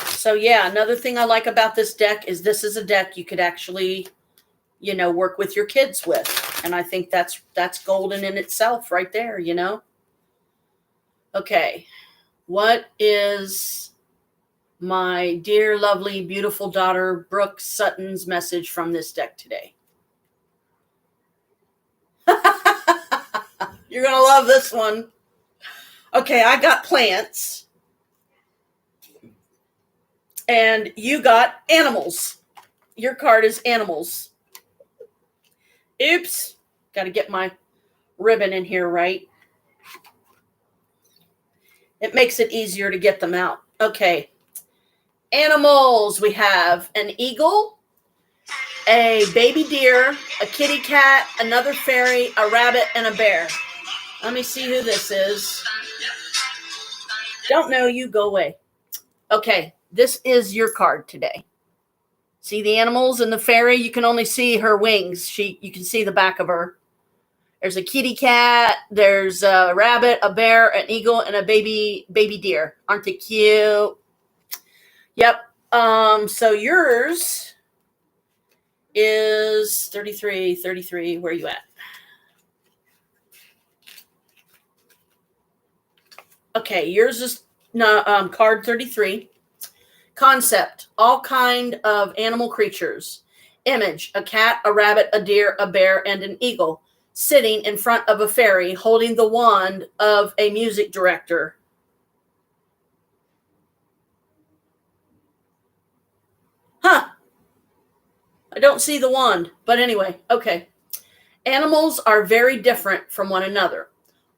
So yeah, another thing I like about this deck is this is a deck you could actually, work with your kids with. And I think that's golden in itself right there, Okay. What is my dear, lovely, beautiful daughter, Brooke Sutton's message from this deck today? You're going to love this one. Okay, I got plants. And you got animals. Your card is animals. Oops. Got to get my ribbon in here right. It makes it easier to get them out. Okay. Animals. We have an eagle, a baby deer, a kitty cat, another fairy, a rabbit, and a bear. Let me see who this is. Don't know you. Go away. Okay. This is your card today. See the animals and the fairy? You can only see her wings. You can see the back of her. There's a kitty cat. There's a rabbit, a bear, an eagle, and a baby deer. Aren't they cute? Yep. So yours is 33. Where are you at? Okay, yours is card 33. Concept, all kind of animal creatures. Image, a cat, a rabbit, a deer, a bear, and an eagle sitting in front of a fairy holding the wand of a music director. Huh. I don't see the wand, but anyway, okay. Animals are very different from one another.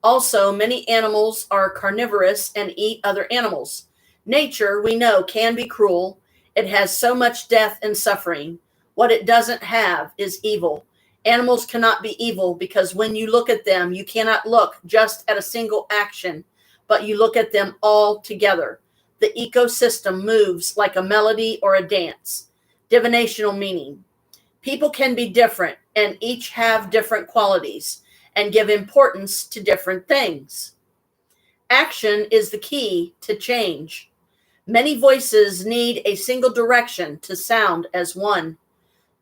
Also, many animals are carnivorous and eat other animals. Nature, we know, can be cruel. It has so much death and suffering. What it doesn't have is evil. Animals cannot be evil because when you look at them, you cannot look just at a single action, but you look at them all together. The ecosystem moves like a melody or a dance. Divinational meaning. People can be different and each have different qualities and give importance to different things. Action is the key to change. Many voices need a single direction to sound as one.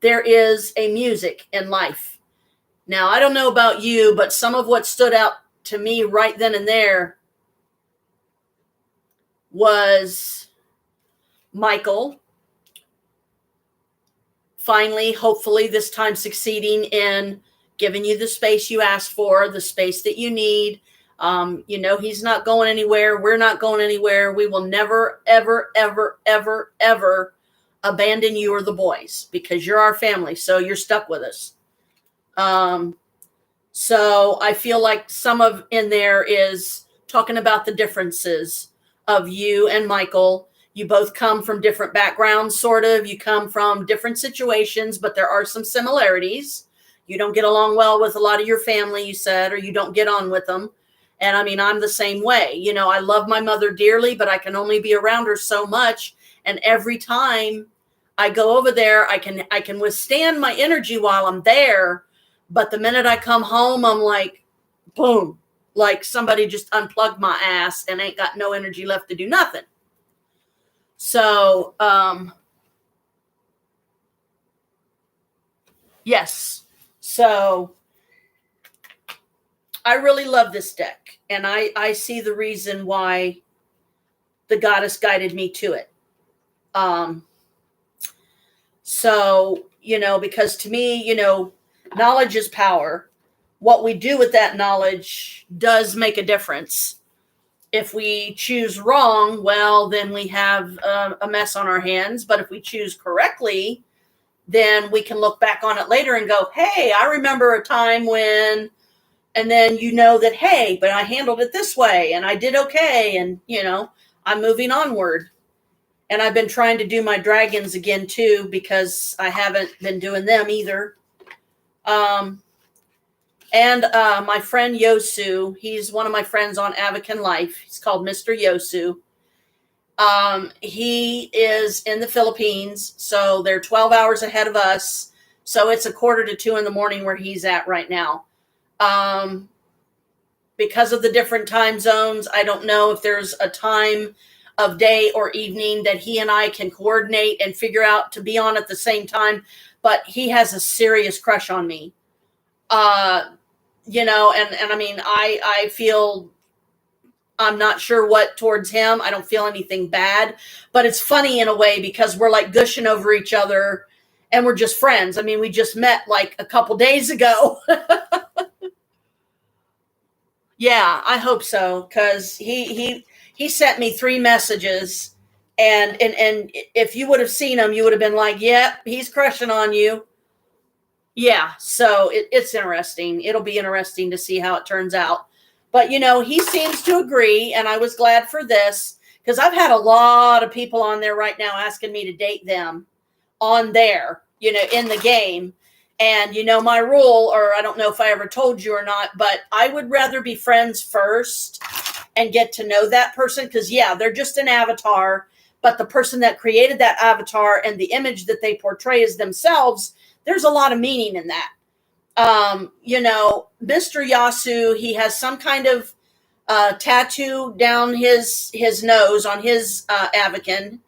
There is a music in life. Now, I don't know about you, but some of what stood out to me right then and there was Michael finally, hopefully this time succeeding in giving you the space you asked for, the space that you need. He's not going anywhere. We're not going anywhere. We will never, ever, ever, ever, ever abandon you or the boys because you're our family. So you're stuck with us. So I feel like some of in there is talking about the differences of you and Michael. You both come from different backgrounds, sort of. You come from different situations, but there are some similarities. You don't get along well with a lot of your family, you said, or you don't get on with them. And I mean, I'm the same way. I love my mother dearly, but I can only be around her so much. And every time I go over there, I can withstand my energy while I'm there. But the minute I come home, I'm like, boom, like somebody just unplugged my ass and ain't got no energy left to do nothing. So, yes. So I really love this deck, and I see the reason why the goddess guided me to it. Because to me, knowledge is power. What we do with that knowledge does make a difference. If we choose wrong, well, then we have a mess on our hands. But if we choose correctly, then we can look back on it later and go, hey, I remember a time when, and then that, hey, but I handled it this way and I did okay. And, I'm moving onward. And I've been trying to do my dragons again, too, because I haven't been doing them either. And my friend Yosu, he's one of my friends on Avakin Life. He's called Mr. Yosu. He is in the Philippines, so they're 12 hours ahead of us. So it's 1:45 in the morning where he's at right now. Because of the different time zones, I don't know if there's a time of day or evening that he and I can coordinate and figure out to be on at the same time. But he has a serious crush on me. And I mean, I feel, I'm not sure what towards him. I don't feel anything bad, but it's funny in a way because we're like gushing over each other and we're just friends. I mean, we just met like a couple days ago. Yeah, I hope so. Cause he sent me 3 messages and if you would have seen him, you would have been like, yep, he's crushing on you. Yeah, so it's interesting. It'll be interesting to see how it turns out. But, he seems to agree, and I was glad for this because I've had a lot of people on there right now asking me to date them on there, in the game. And, my rule, or I don't know if I ever told you or not, but I would rather be friends first and get to know that person because, yeah, they're just an avatar, but the person that created that avatar and the image that they portray as themselves, there's a lot of meaning in that. Mr. Yasu, he has some kind of tattoo down his nose on his Avakin,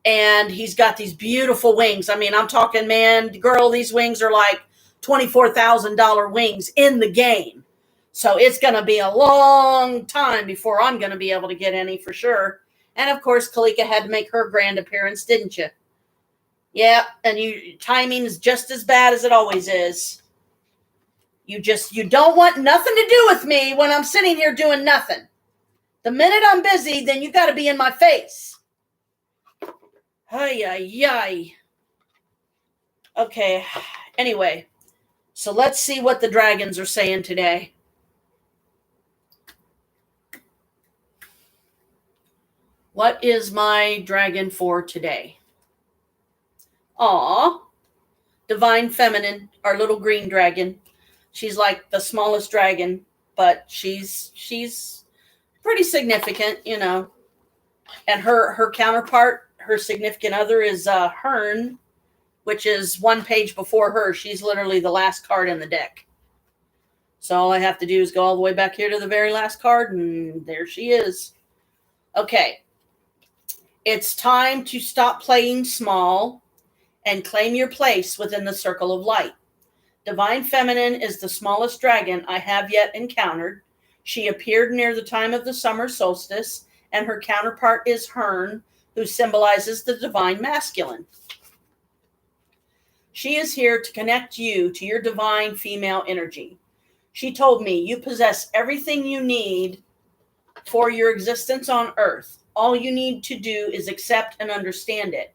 and he's got these beautiful wings. I mean, I'm talking, man, girl, these wings are like $24,000 wings in the game. So it's going to be a long time before I'm going to be able to get any for sure. And of course, Kalika had to make her grand appearance, didn't you? Yeah, and timing is just as bad as it always is. You don't want nothing to do with me when I'm sitting here doing nothing. The minute I'm busy, then you got to be in my face. Ay, ay, ay. Okay, anyway, so let's see what the dragons are saying today. What is my dragon for today? Aw, Divine Feminine, our little green dragon. She's like the smallest dragon, but she's pretty significant, And her counterpart, her significant other, is Hearn, which is 1 page before her. She's literally the last card in the deck. So all I have to do is go all the way back here to the very last card, and there she is. Okay. It's time to stop playing small and claim your place within the circle of light. Divine Feminine is the smallest dragon I have yet encountered. She appeared near the time of the summer solstice, and her counterpart is Hern, who symbolizes the divine masculine. She is here to connect you to your divine female energy. She told me, you possess everything you need for your existence on earth. All you need to do is accept and understand it.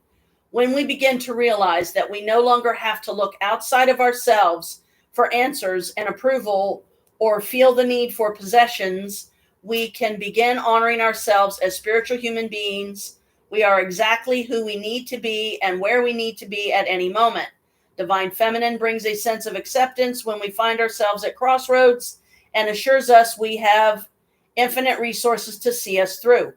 When we begin to realize that we no longer have to look outside of ourselves for answers and approval or feel the need for possessions, we can begin honoring ourselves as spiritual human beings. We are exactly who we need to be and where we need to be at any moment. Divine Feminine brings a sense of acceptance when we find ourselves at crossroads and assures us we have infinite resources to see us through.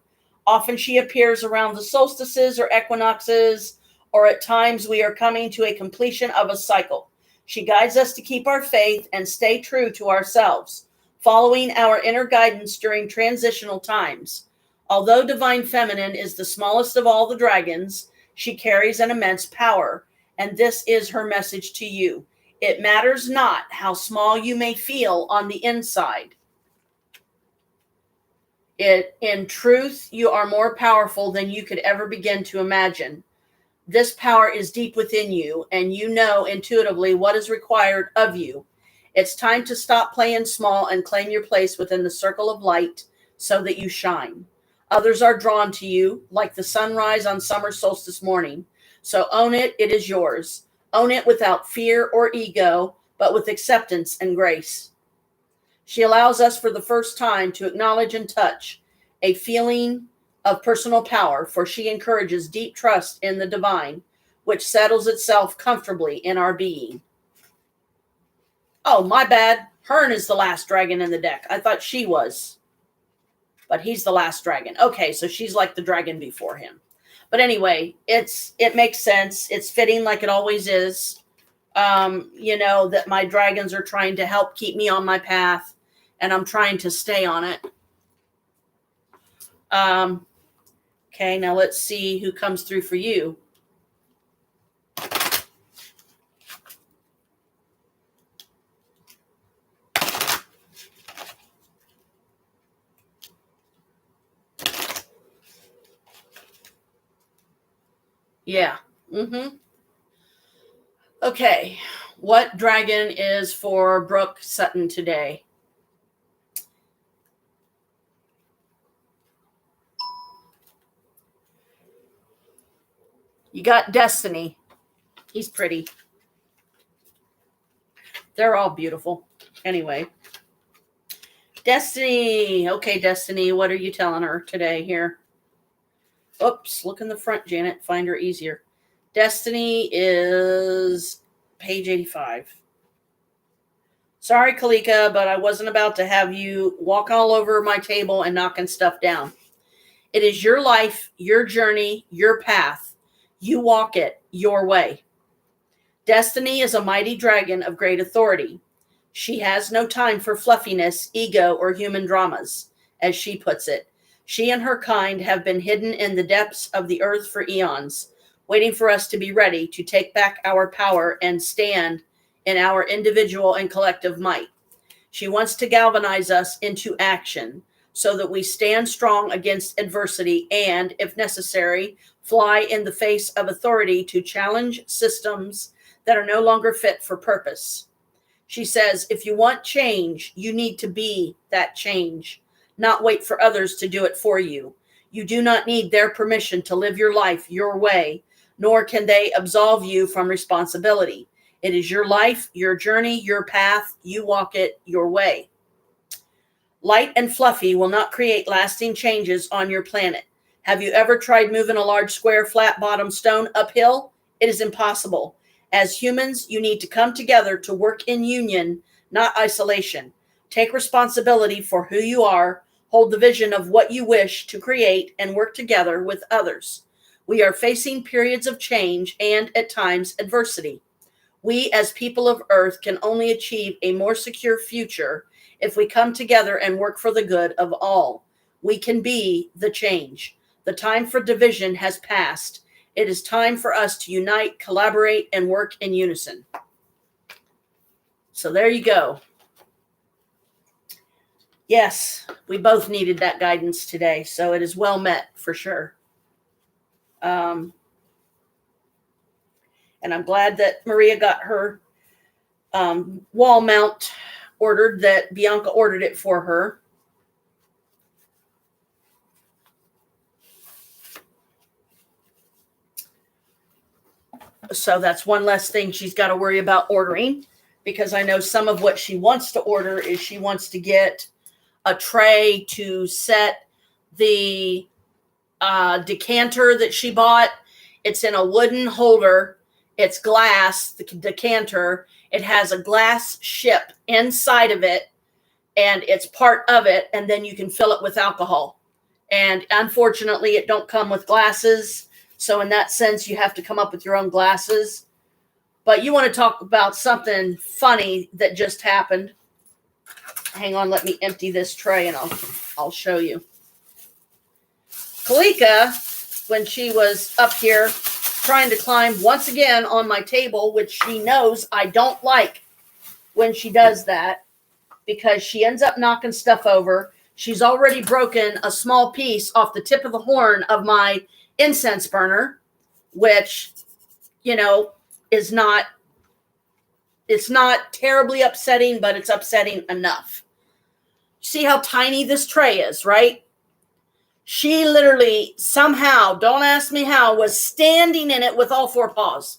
Often she appears around the solstices or equinoxes, or at times we are coming to a completion of a cycle. She guides us to keep our faith and stay true to ourselves, following our inner guidance during transitional times. Although Divine Feminine is the smallest of all the dragons, she carries an immense power, and this is her message to you. It matters not how small you may feel on the inside. In truth, you are more powerful than you could ever begin to imagine. This power is deep within you, and you know intuitively what is required of you. It's time to stop playing small and claim your place within the circle of light so that you shine. Others are drawn to you like the sunrise on summer solstice morning. So own it. It is yours. Own it without fear or ego, but with acceptance and grace. She allows us for the first time to acknowledge and touch a feeling of personal power, for she encourages deep trust in the divine, which settles itself comfortably in our being. Oh, my bad. Hern is the last dragon in the deck. I thought she was, but he's the last dragon. Okay, so she's like the dragon before him. But anyway, it makes sense. It's fitting like it always is. That my dragons are trying to help keep me on my path, and I'm trying to stay on it. Okay, now let's see who comes through for you. Yeah. Okay. What dragon is for Brooke Sutton today? You got Destiny. He's pretty. They're all beautiful. Anyway. Destiny. Okay, Destiny, what are you telling her today here? Oops, look in the front, Janet. Find her easier. Destiny is page 85. Sorry, Kalika, but I wasn't about to have you walk all over my table and knocking stuff down. It is your life, your journey, your path. You walk it your way. Destiny is a mighty dragon of great authority. She has no time for fluffiness, ego, or human dramas, as she puts it. She and her kind have been hidden in the depths of the earth for eons, waiting for us to be ready to take back our power and stand in our individual and collective might. She wants to galvanize us into action so that we stand strong against adversity and, if necessary, fly in the face of authority to challenge systems that are no longer fit for purpose. She says, if you want change, you need to be that change, not wait for others to do it for you. You do not need their permission to live your life your way, nor can they absolve you from responsibility. It is your life, your journey, your path. You walk it your way. Light and fluffy will not create lasting changes on your planet. Have you ever tried moving a large square flat-bottom stone uphill? It is impossible. As humans, you need to come together to work in union, not isolation. Take responsibility for who you are, hold the vision of what you wish to create, and work together with others. We are facing periods of change and, at times, adversity. We, as people of Earth, can only achieve a more secure future if we come together and work for the good of all. We can be the change. The time for division has passed. It is time for us to unite, collaborate, and work in unison. So there you go. Yes, we both needed that guidance today, so it is well met for sure. And I'm glad that Maria got her wall mount ordered, that Bianca ordered it for her. So that's one less thing she's got to worry about ordering, because I know some of what she wants to order is she wants to get a tray to set the decanter that she bought. It's in a wooden holder. It's glass, the decanter. It has a glass ship inside of it, and it's part of it, and then you can fill it with alcohol. And unfortunately, it don't come with glasses. So in that sense, you have to come up with your own glasses. But you want to talk about something funny that just happened. Hang on, let me empty this tray and I'll show you. Kalika, when she was up here trying to climb once again on my table, which she knows I don't like when she does that, because she ends up knocking stuff over. She's already broken a small piece off the tip of the horn of my incense burner, which, is not, it's not terribly upsetting, but it's upsetting enough. See how tiny this tray is, right? She literally somehow, don't ask me how, was standing in it with all four paws.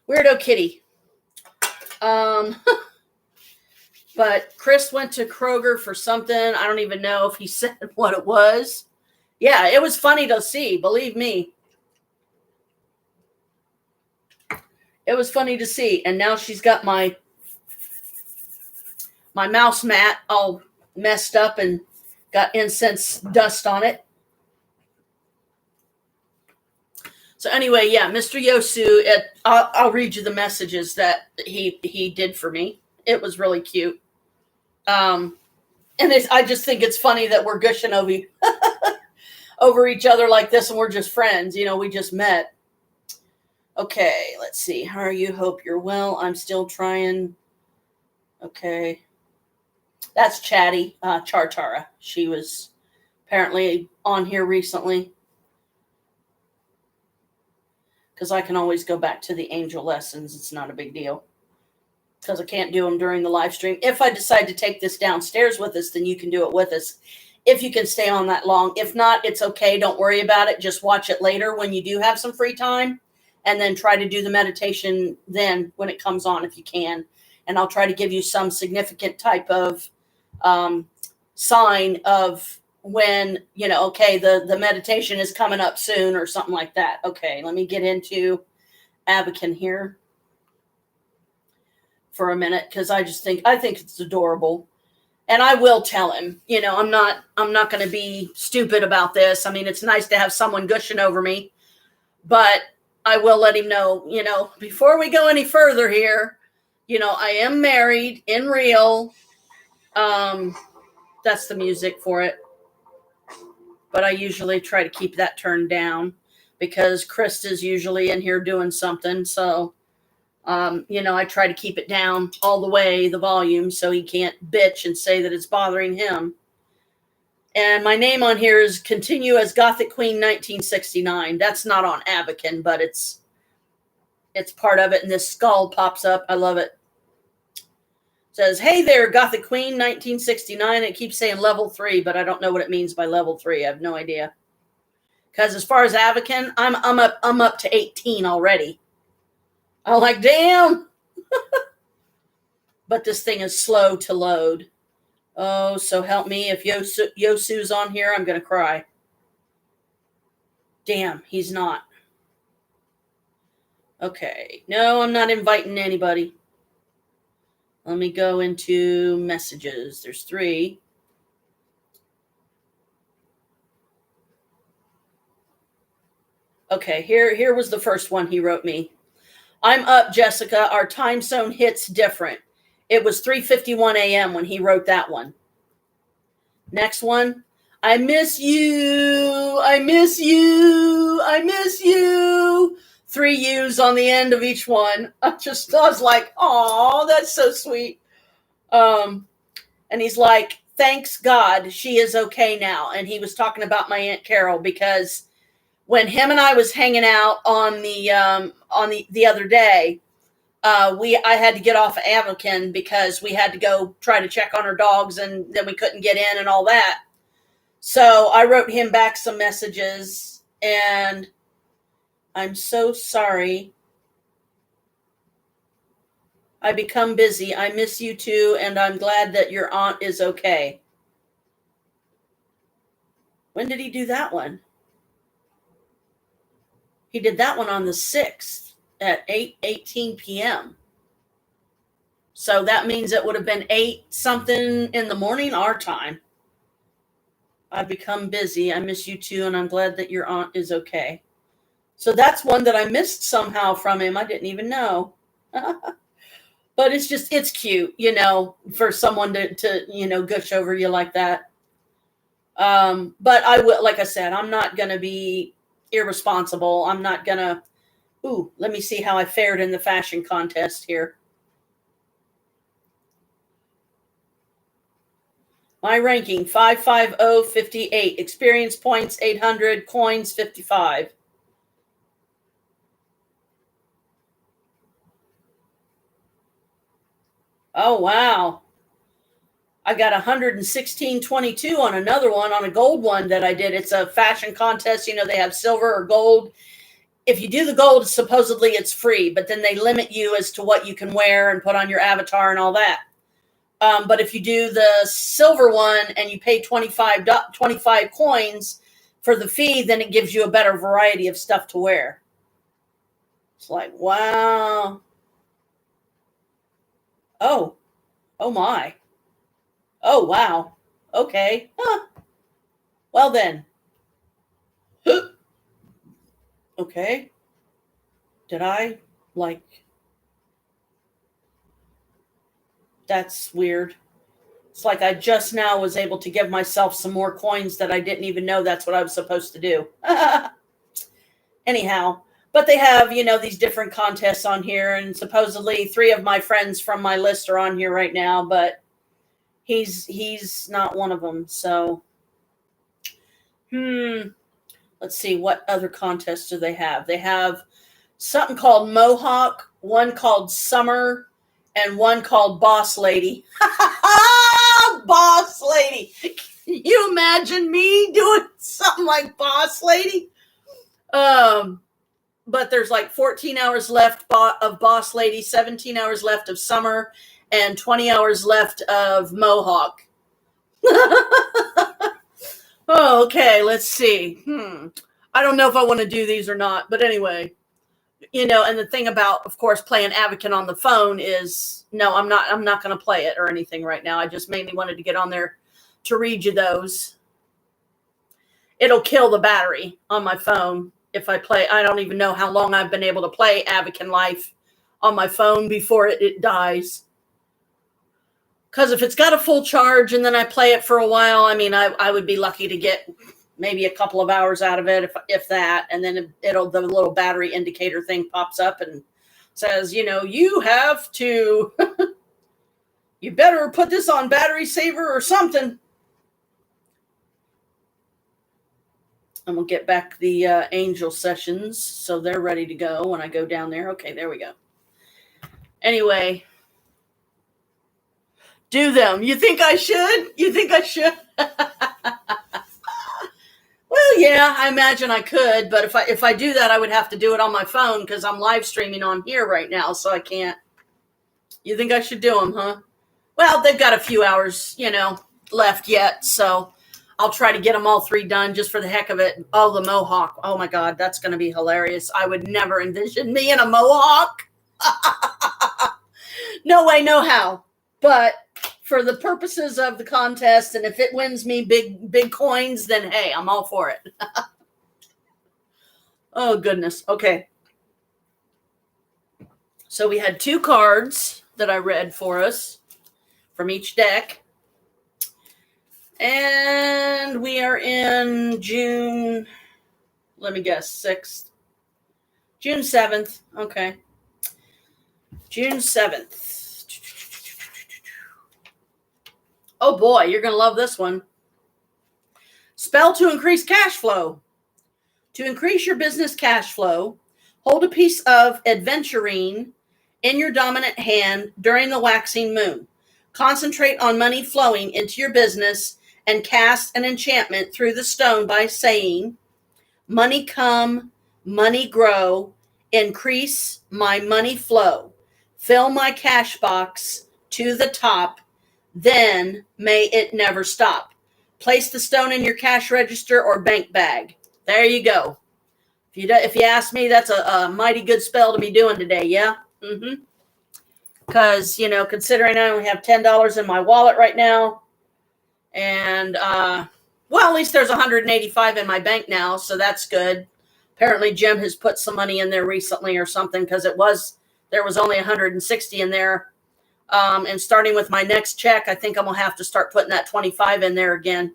Weirdo kitty. But Chris went to Kroger for something. I don't even know if he said what it was. Yeah, it was funny to see, believe me. It was funny to see. And now she's got my mouse mat all messed up and got incense dust on it. So anyway, yeah, Mr. Yosu, I'll read you the messages that he did for me. It was really cute. And I just think it's funny that we're gushing over each other like this, and we're just friends. We just met. Okay, let's see. How are you? Hope you're well. I'm still trying. Okay. That's Chatty, Chartara. She was apparently on here recently, because I can always go back to the angel lessons. It's not a big deal, because I can't do them during the live stream. If I decide to take this downstairs with us, then you can do it with us, if you can stay on that long. If not, it's okay. Don't worry about it. Just watch it later when you do have some free time, and then try to do the meditation then when it comes on, if you can. And I'll try to give you some significant type of sign of when, okay, the meditation is coming up soon or something like that. Okay, let me get into Abacan here for a minute, because I think it's adorable. And I will tell him, I'm not going to be stupid about this. I mean, it's nice to have someone gushing over me, but I will let him know, before we go any further here, I am married in real. That's the music for it. But I usually try to keep that turned down, because Krista's usually in here doing something. So, I try to keep it down all the way, the volume, so he can't bitch and say that it's bothering him. And my name on here is Continue as Gothic Queen 1969. That's not on Abacan, but it's part of it. And this skull pops up. I love it. Says, hey there, Gothic Queen 1969. It keeps saying level 3, but I don't know what it means by level 3. I have no idea. Because as far as Abacan, I'm up to 18 already. I'm like, damn. But this thing is slow to load. Oh, so help me. If Yosu's on here, I'm going to cry. Damn, he's not. Okay. No, I'm not inviting anybody. Let me go into messages. There's 3. Okay, here was the first one he wrote me. I'm up, Jessica. Our time zone hits different. It was 3:51 a.m. when he wrote that one. Next one. I miss you. I miss you. I miss you. 3 U's on the end of each one. I was like, oh, that's so sweet. And he's like, thanks God she is okay now. And he was talking about my Aunt Carol, because when him and I was hanging out on the other day, I had to get off of Avocan because we had to go try to check on our dogs, and then we couldn't get in and all that. So I wrote him back some messages, and I'm so sorry. I become busy. I miss you too, and I'm glad that your aunt is okay. When did he do that one? He did that one on the 6th at 8:18 p.m. So that means it would have been 8 something in the morning our time. I've become busy. I miss you too, and I'm glad that your aunt is okay. So that's one that I missed somehow from him. I didn't even know. But it's cute, for someone to gush over you like that. But I will, like I said, I'm not going to be irresponsible. I'm not going to, let me see how I fared in the fashion contest here. My ranking, 55058. Experience points, 800. Coins, 55. Oh, wow. I got 116.22 on another one, on a gold one that I did. It's a fashion contest. They have silver or gold. If you do the gold, supposedly it's free, but then they limit you as to what you can wear and put on your avatar and all that. But if you do the silver one and you pay 25 coins for the fee, then it gives you a better variety of stuff to wear. It's like, wow. Oh my. Oh, wow. Okay. Huh. Well then. Okay. Did I that's weird. It's like I just now was able to give myself some more coins that I didn't even know that's what I was supposed to do. Anyhow, but they have, these different contests on here, and supposedly 3 of my friends from my list are on here right now, but he's not one of them. So, let's see, what other contests do they have? They have something called Mohawk, one called Summer, and one called Boss Lady. Boss Lady. Can you imagine me doing something like Boss Lady? But there's like 14 hours left of Boss Lady, 17 hours left of Summer, and 20 hours left of Mohawk. Oh, okay, let's see. I don't know if I want to do these or not, but anyway, and the thing about, of course, playing Avocan on the phone is, no, I'm not going to play it or anything right now. I just mainly wanted to get on there to read you those. It'll kill the battery on my phone if I play. I don't even know how long I've been able to play Avocan Life on my phone before it dies. Because if it's got a full charge and then I play it for a while, I would be lucky to get maybe a couple of hours out of it, if that, and then the little battery indicator thing pops up and says, you have to, you better put this on battery saver or something. And we'll get back the angel sessions so they're ready to go when I go down there. Okay, there we go. Anyway, do them. You think I should? Well, yeah, I imagine I could, but if I do that, I would have to do it on my phone because I'm live streaming on here right now, so I can't. You think I should do them, huh? Well, they've got a few hours, left yet, so I'll try to get them all 3 done just for the heck of it. Oh, the Mohawk. Oh, my God, that's going to be hilarious. I would never envision me in a Mohawk. No way, no how. But for the purposes of the contest, and if it wins me big coins, then hey, I'm all for it. Oh, goodness. Okay. So we had 2 cards that I read for us from each deck. And we are in June, let me guess, 6th. June 7th. Okay. June 7th. Oh boy, you're going to love this one. Spell to increase cash flow. To increase your business cash flow, hold a piece of aventurine in your dominant hand during the waxing moon. Concentrate on money flowing into your business and cast an enchantment through the stone by saying, money come, money grow, increase my money flow, fill my cash box to the top, then may it never stop. Place the stone in your cash register or bank bag. There you go. If you ask me, that's a mighty good spell to be doing today. Yeah. Because, considering I only have $10 in my wallet right now, and well, at least there's 185 in my bank now, so that's good. Apparently Jim has put some money in there recently or something, because there was only 160 in there. And starting with my next check, I think I'm gonna have to start putting that 25 in there again.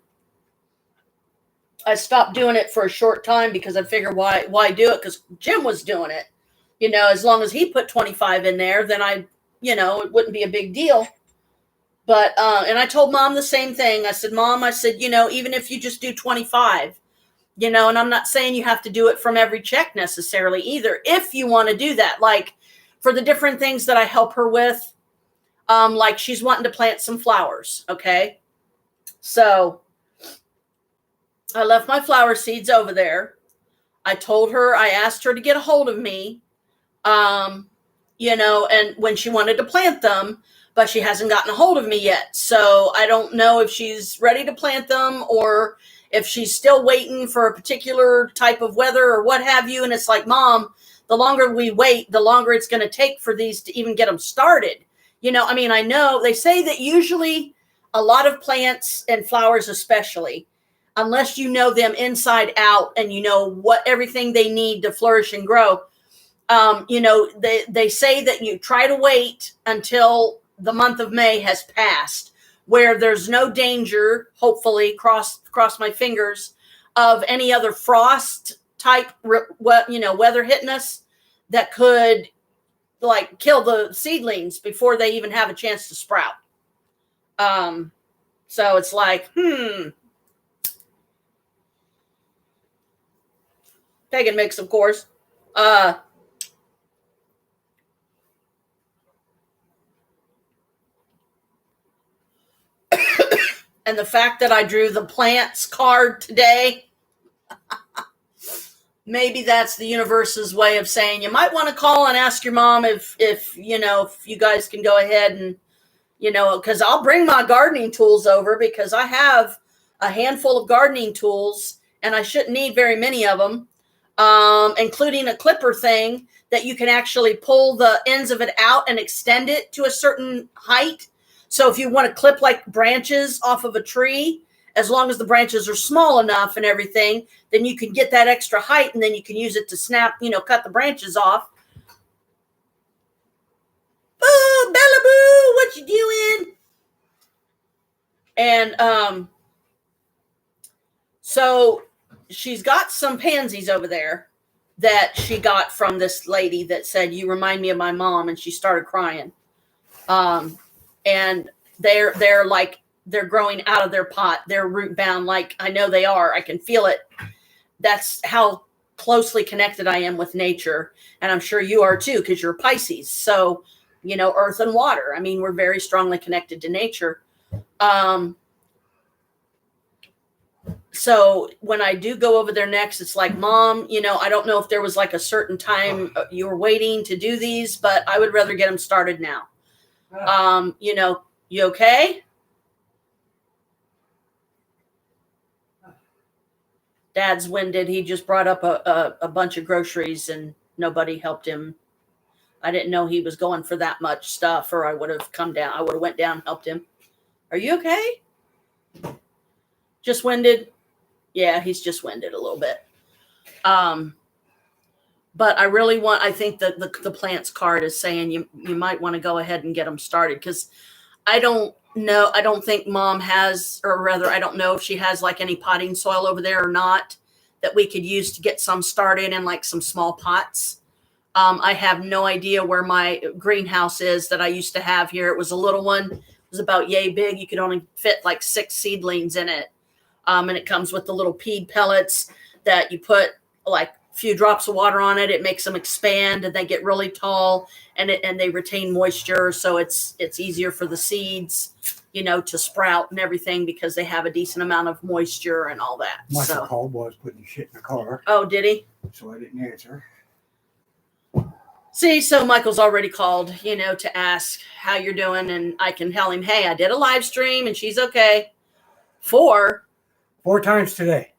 I stopped doing it for a short time because I figured why do it? Because Jim was doing it. As long as he put 25 in there, then it wouldn't be a big deal. But, and I told Mom the same thing. I said, Mom, even if you just do 25, and I'm not saying you have to do it from every check necessarily either. If you want to do that, like for the different things that I help her with, like she's wanting to plant some flowers. Okay. So I left my flower seeds over there. I asked her to get a hold of me, and when she wanted to plant them, but she hasn't gotten a hold of me yet. So I don't know if she's ready to plant them or if she's still waiting for a particular type of weather or what have you. And it's like, Mom, the longer we wait, the longer it's going to take for these to even get them started. I know they say that usually a lot of plants and flowers especially, unless you know them inside out and you know what everything they need to flourish and grow, they say that you try to wait until the month of May has passed, where there's no danger, hopefully, cross my fingers, of any other frost type, weather hitting us that could like kill the seedlings before they even have a chance to sprout. So it's like, pagan mix, of course. And the fact that I drew the plants card today, maybe that's the universe's way of saying you might want to call and ask your mom if you guys can go ahead and, because I'll bring my gardening tools over, because I have a handful of gardening tools and I shouldn't need very many of them, including a clipper thing that you can actually pull the ends of it out and extend it to a certain height. So if you want to clip like branches off of a tree, as long as the branches are small enough and everything, then you can get that extra height and then you can use it to snap, cut the branches off. Boo, Bella Boo, what you doing? And so she's got some pansies over there that she got from this lady that said, you remind me of my mom, and she started crying. And they're like, they're growing out of their pot. They're root bound. Like I know they are. I can feel it. That's how closely connected I am with nature. And I'm sure you are too, because you're Pisces. So, earth and water. We're very strongly connected to nature. So when I do go over there next, it's like, Mom, I don't know if there was like a certain time you were waiting to do these, but I would rather get them started now. You okay? Dad's winded. He just brought up a bunch of groceries and nobody helped him. I didn't know he was going for that much stuff, or I would have come down. I would have went down and helped him. Are you okay? Just winded? Yeah, he's just winded a little bit. But I think that the plants card is saying you might want to go ahead and get them started, because I don't know. I don't think Mom has, or rather, I don't know if she has like any potting soil over there or not that we could use to get some started in like some small pots. I have no idea where my greenhouse is that I used to have here. It was a little one. It was about yay big. You could only fit like 6 seedlings in it. And it comes with the little peed pellets that you put like a few drops of water on it. It makes them expand and they get really tall, and they retain moisture. So it's easier for the seeds, to sprout and everything because they have a decent amount of moisture and all that. Michael called while I was putting shit in the car, Oh, did he? so I didn't answer. See, so Michael's already called, to ask how you're doing, and I can tell him, hey, I did a live stream and she's okay. 4 times today.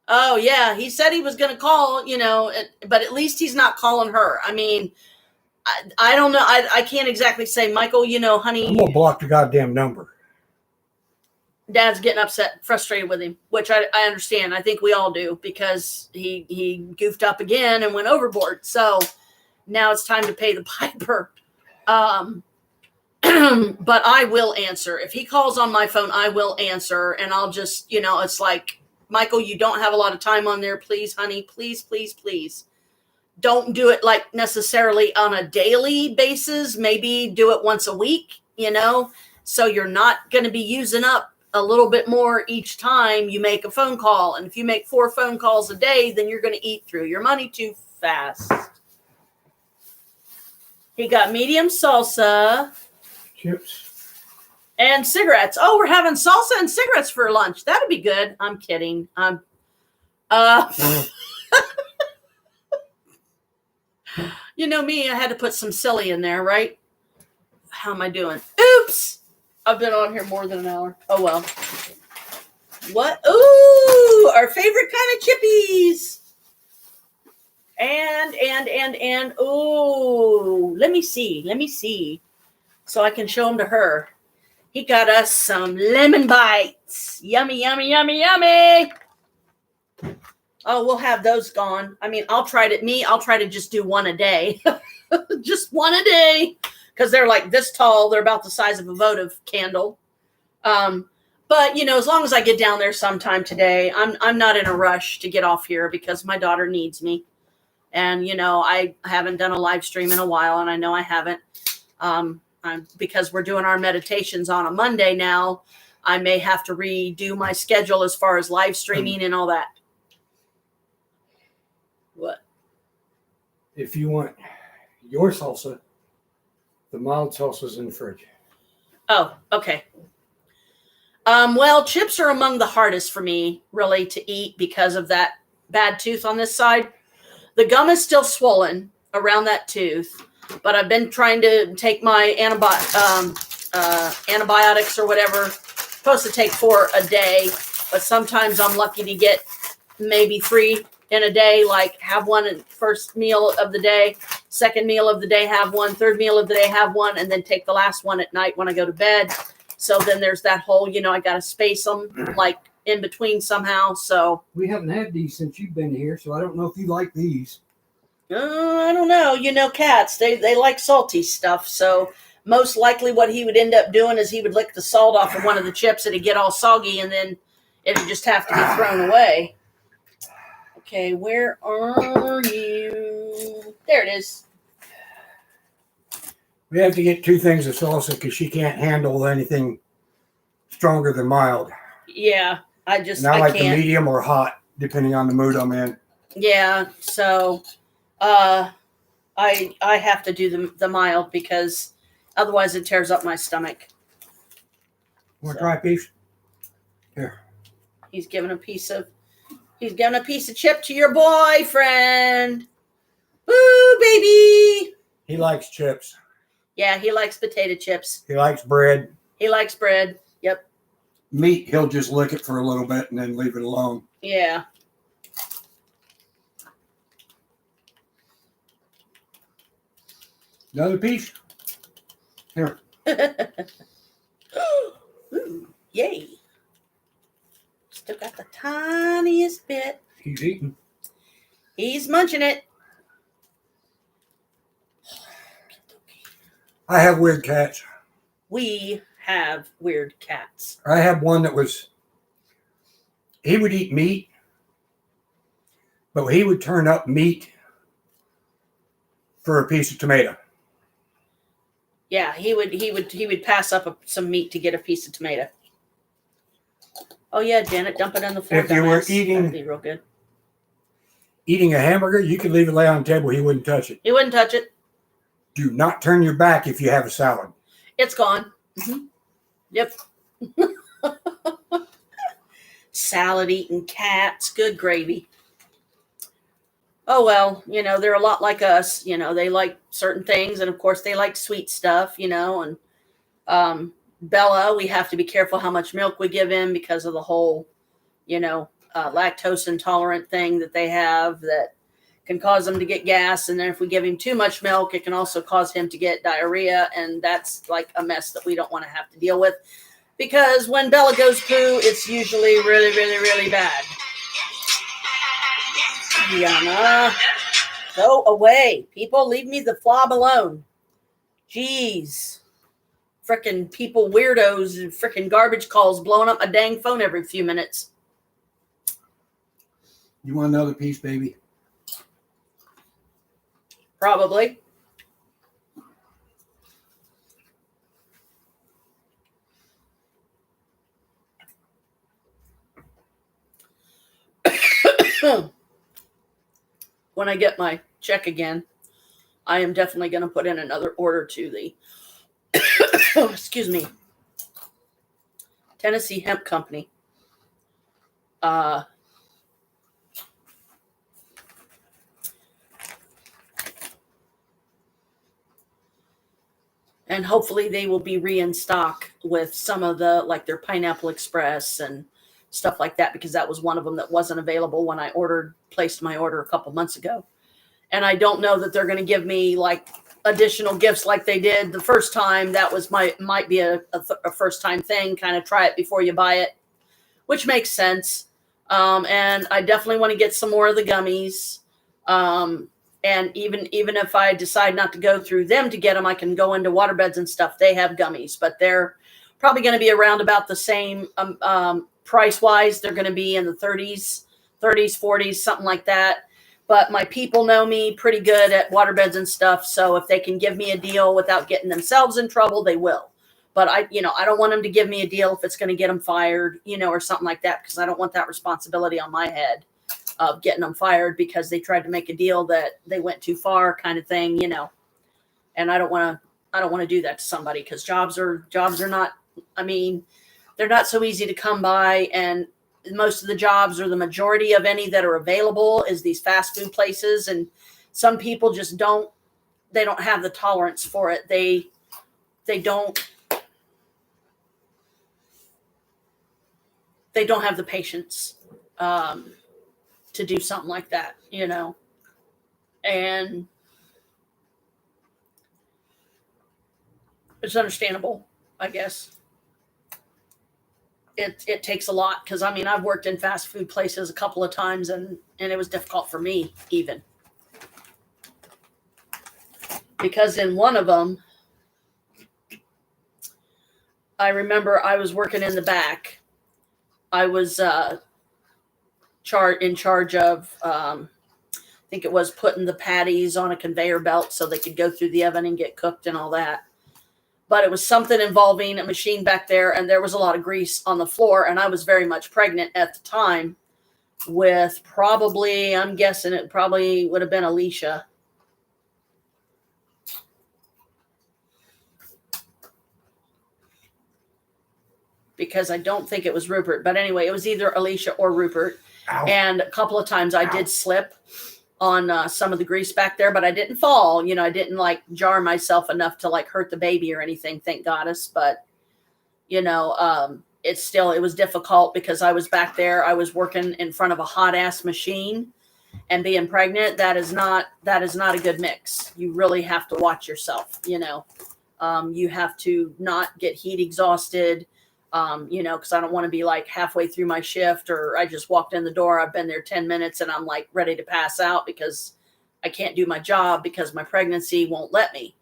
Oh, yeah. He said he was going to call, but at least he's not calling her. I mean, I don't know. I can't exactly say, Michael, honey. I'm going to block the goddamn number. Dad's getting upset, frustrated with him, which I understand. I think we all do because he goofed up again and went overboard. So now it's time to pay the piper. But I will answer. If he calls on my phone, I will answer. And I'll just, it's like, Michael, you don't have a lot of time on there. Please, honey, please, please, please. Don't do it like necessarily on a daily basis. Maybe do it once a week, so you're not going to be using up a little bit more each time you make a phone call. And if you make 4 phone calls a day, then you're going to eat through your money too fast. He got medium salsa. Chips. And cigarettes. Oh, we're having salsa and cigarettes for lunch. That'd be good. I'm kidding. You know me, I had to put some silly in there, right? How am I doing? Oops. I've been on here more than an hour. Oh, well. What? Ooh, our favorite kind of chippies. And, ooh, let me see. So I can show them to her. He got us some lemon bites. Yummy, yummy, yummy, yummy. Oh, we'll have those gone. I mean, I'll try to just do one a day. Just one a day. Because they're like this tall. They're about the size of a votive candle. But, as long as I get down there sometime today, I'm not in a rush to get off here because my daughter needs me. And, I haven't done a live stream in a while, and I know I haven't. Because we're doing our meditations on a Monday now, I may have to redo my schedule as far as live streaming and all that. What? If you want your salsa, the mild salsa's in the fridge. Oh, okay. Well, chips are among the hardest for me, really, to eat because of that bad tooth on this side. The gum is still swollen around that tooth. But I've been trying to take my antibiotics or whatever. Supposed to take 4 a day, but sometimes I'm lucky to get maybe 3 in a day. Like have one at first meal of the day, second meal of the day, have one, third meal of the day, have one, and then take the last one at night when I go to bed. So then there's that whole, I got to space them like in between somehow. So we haven't had these since you've been here, so I don't know if you like these. I don't know. Cats, they like salty stuff. So most likely what he would end up doing is he would lick the salt off of one of the chips and it'd get all soggy and then it'd just have to be thrown away. Okay, where are you? There it is. We have to get 2 things of salsa because she can't handle anything stronger than mild. Yeah, I like can't. The medium or hot, depending on the mood I'm in. Yeah, so I have to do the mild because otherwise it tears up my stomach. Want to try a piece? Here. He's giving a piece of chip to your boyfriend. Ooh, baby. He likes chips. Yeah, he likes potato chips. He likes bread. Yep. Meat, he'll just lick it for a little bit and then leave it alone. Yeah. Another piece? Here. Ooh, yay. Still got the tiniest bit. He's eating. He's munching it. I have weird cats. We have weird cats. I had one that he would eat meat, but he would turn up meat for a piece of tomato. Yeah, he would pass up some meat to get a piece of tomato. Oh yeah, Janet, dump it on the floor. If you were dumbass. That'd be real good. Eating a hamburger, you could leave it lay on the table. He wouldn't touch it. He wouldn't touch it. Do not turn your back if you have a salad. It's gone. Yep. Salad eating cats. Good gravy. Oh, well, they're a lot like us. They like certain things. And of course, they like sweet stuff, and Bella, we have to be careful how much milk we give him because of the whole, lactose intolerant thing that they have that can cause them to get gas. And then if we give him too much milk, it can also cause him to get diarrhea. And that's like a mess that we don't want to have to deal with. Because when Bella goes poo, it's usually really, really, really bad. Yana, go away. People, leave me the flob alone. Jeez. Frickin' people, weirdos, and frickin' garbage calls blowing up my dang phone every few minutes. You want another piece, baby? Probably. When I get my check again, I am definitely going to put in another order to the excuse me, Tennessee Hemp Company. And hopefully they will be in stock with some of the, like their Pineapple Express and stuff like that, because that was one of them that wasn't available when I placed my order a couple months ago. And I don't know that they're going to give me like additional gifts like they did the first time. That was might be a first time thing. Kind of try it before you buy it, which makes sense. And I definitely want to get some more of the gummies. And even if I decide not to go through them to get them, I can go into Waterbeds and stuff. They have gummies, but they're probably going to be around about the same price wise. They're going to be in the 30s, 40s, something like that. But my people know me pretty good at Waterbeds and stuff. So if they can give me a deal without getting themselves in trouble, they will. But I don't want them to give me a deal if it's going to get them fired, or something like that, because I don't want that responsibility on my head of getting them fired because they tried to make a deal that they went too far, kind of thing, And I don't want to do that to somebody, because jobs are not. I mean, they're not so easy to come by, and most of the jobs, or the majority of any that are available, is these fast food places. And some people just don't have the tolerance for it. They don't have the patience to do something like that, and it's understandable, I guess. It takes a lot, because I mean, I've worked in fast food places a couple of times, and it was difficult for me, even because in one of them, I remember I was working in the back. I was in charge of I think it was putting the patties on a conveyor belt so they could go through the oven and get cooked and all that. But it was something involving a machine back there, and there was a lot of grease on the floor, and I was very much pregnant at the time with probably, I'm guessing it probably would have been Alicia. Because I don't think it was Rupert. But anyway, it was either Alicia or Rupert. Ow. And a couple of times I did slip on some of the grease back there, but I didn't fall. I didn't like jar myself enough to like hurt the baby or anything, thank goddess. But, it was difficult because I was back there. I was working in front of a hot ass machine, and being pregnant, that is not a good mix. You really have to watch yourself, you have to not get heat exhausted. Because I don't want to be like halfway through my shift, or I just walked in the door, I've been there 10 minutes and I'm like ready to pass out because I can't do my job because my pregnancy won't let me.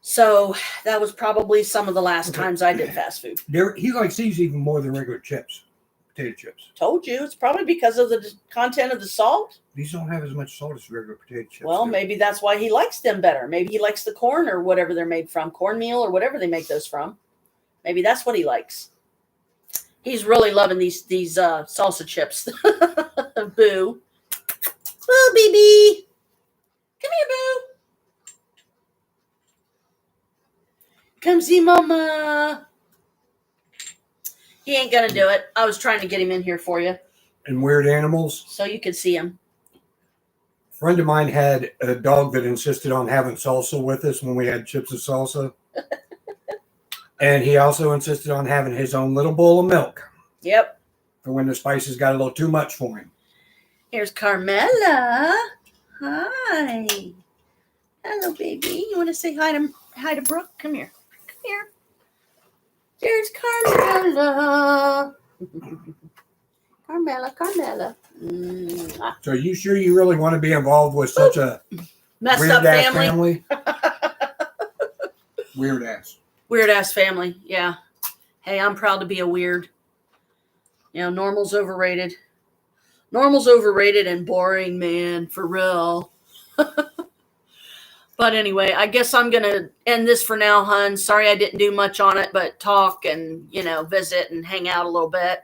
So that was probably some of the last times I did fast food. He likes these even more than regular chips. potato chips. Told you, it's probably because of the content of the salt. These don't have as much salt as regular potato chips. Well, do. maybe that's why he likes them better. Maybe he likes the corn or whatever they're made from, cornmeal or whatever they make those from. Maybe that's what he likes. He's really loving these salsa chips. Boo. Boo, baby. Come here, Boo. Come see Mama. He ain't gonna do it. I was trying to get him in here for you And weird animals. so you could see him. A friend of mine had a dog that insisted on having salsa with us when we had chips and salsa. And he also insisted on having his own little bowl of milk Yep. for when the spices got a little too much for him. Here's Carmela. Hi. Hello, baby. You want to say hi to Brooke? Come here. Come here. There's Carmela. Carmela. Mwah. So are you sure you really want to be involved with such a Messed weird up ass family. Weird ass. Weird ass family. Yeah. Hey, I'm proud to be a weird. You know, normal's overrated. Normal's overrated and boring, man. For real. But anyway, I guess I'm going to end this for now, hun. Sorry I didn't do much on it, but talk and, visit and hang out a little bit.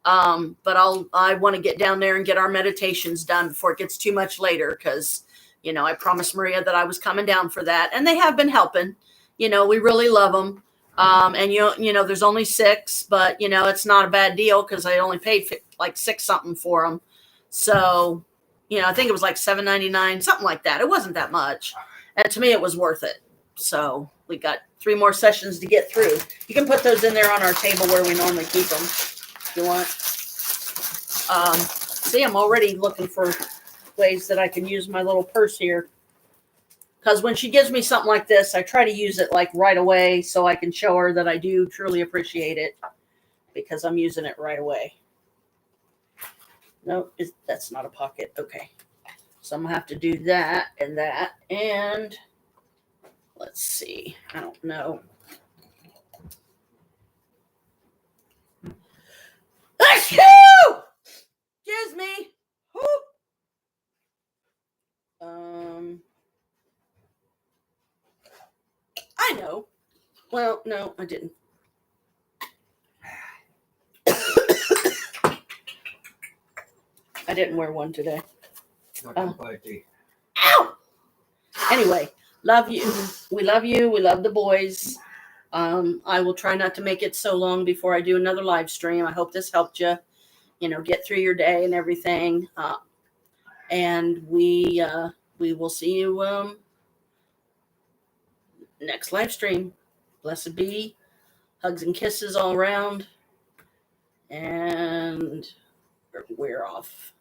But I want to get down there and get our meditations done before it gets too much later because, I promised Maria that I was coming down for that. And they have been helping. We really love them. And, there's only 6, but, it's not a bad deal because I only paid like 6 something for them. So, I think it was like $7.99, something like that. It wasn't that much. And to me, it was worth it. So we got 3 more sessions to get through. You can put those in there on our table where we normally keep them if you want. See, I'm already looking for ways that I can use my little purse here. Because when she gives me something like this, I try to use it like right away so I can show her that I do truly appreciate it because I'm using it right away. No, that's not a pocket. Okay. So I'm going to have to do that. And let's see. I don't know. Achoo! Excuse me. I know. Well, no, I didn't. I didn't wear one today. Not gonna play tea. Ow! Anyway, love you. We love you. We love the boys. I will try not to make it so long before I do another live stream. I hope this helped you, get through your day and everything. And we will see you next live stream. Blessed be. Hugs and kisses all around. And we're off.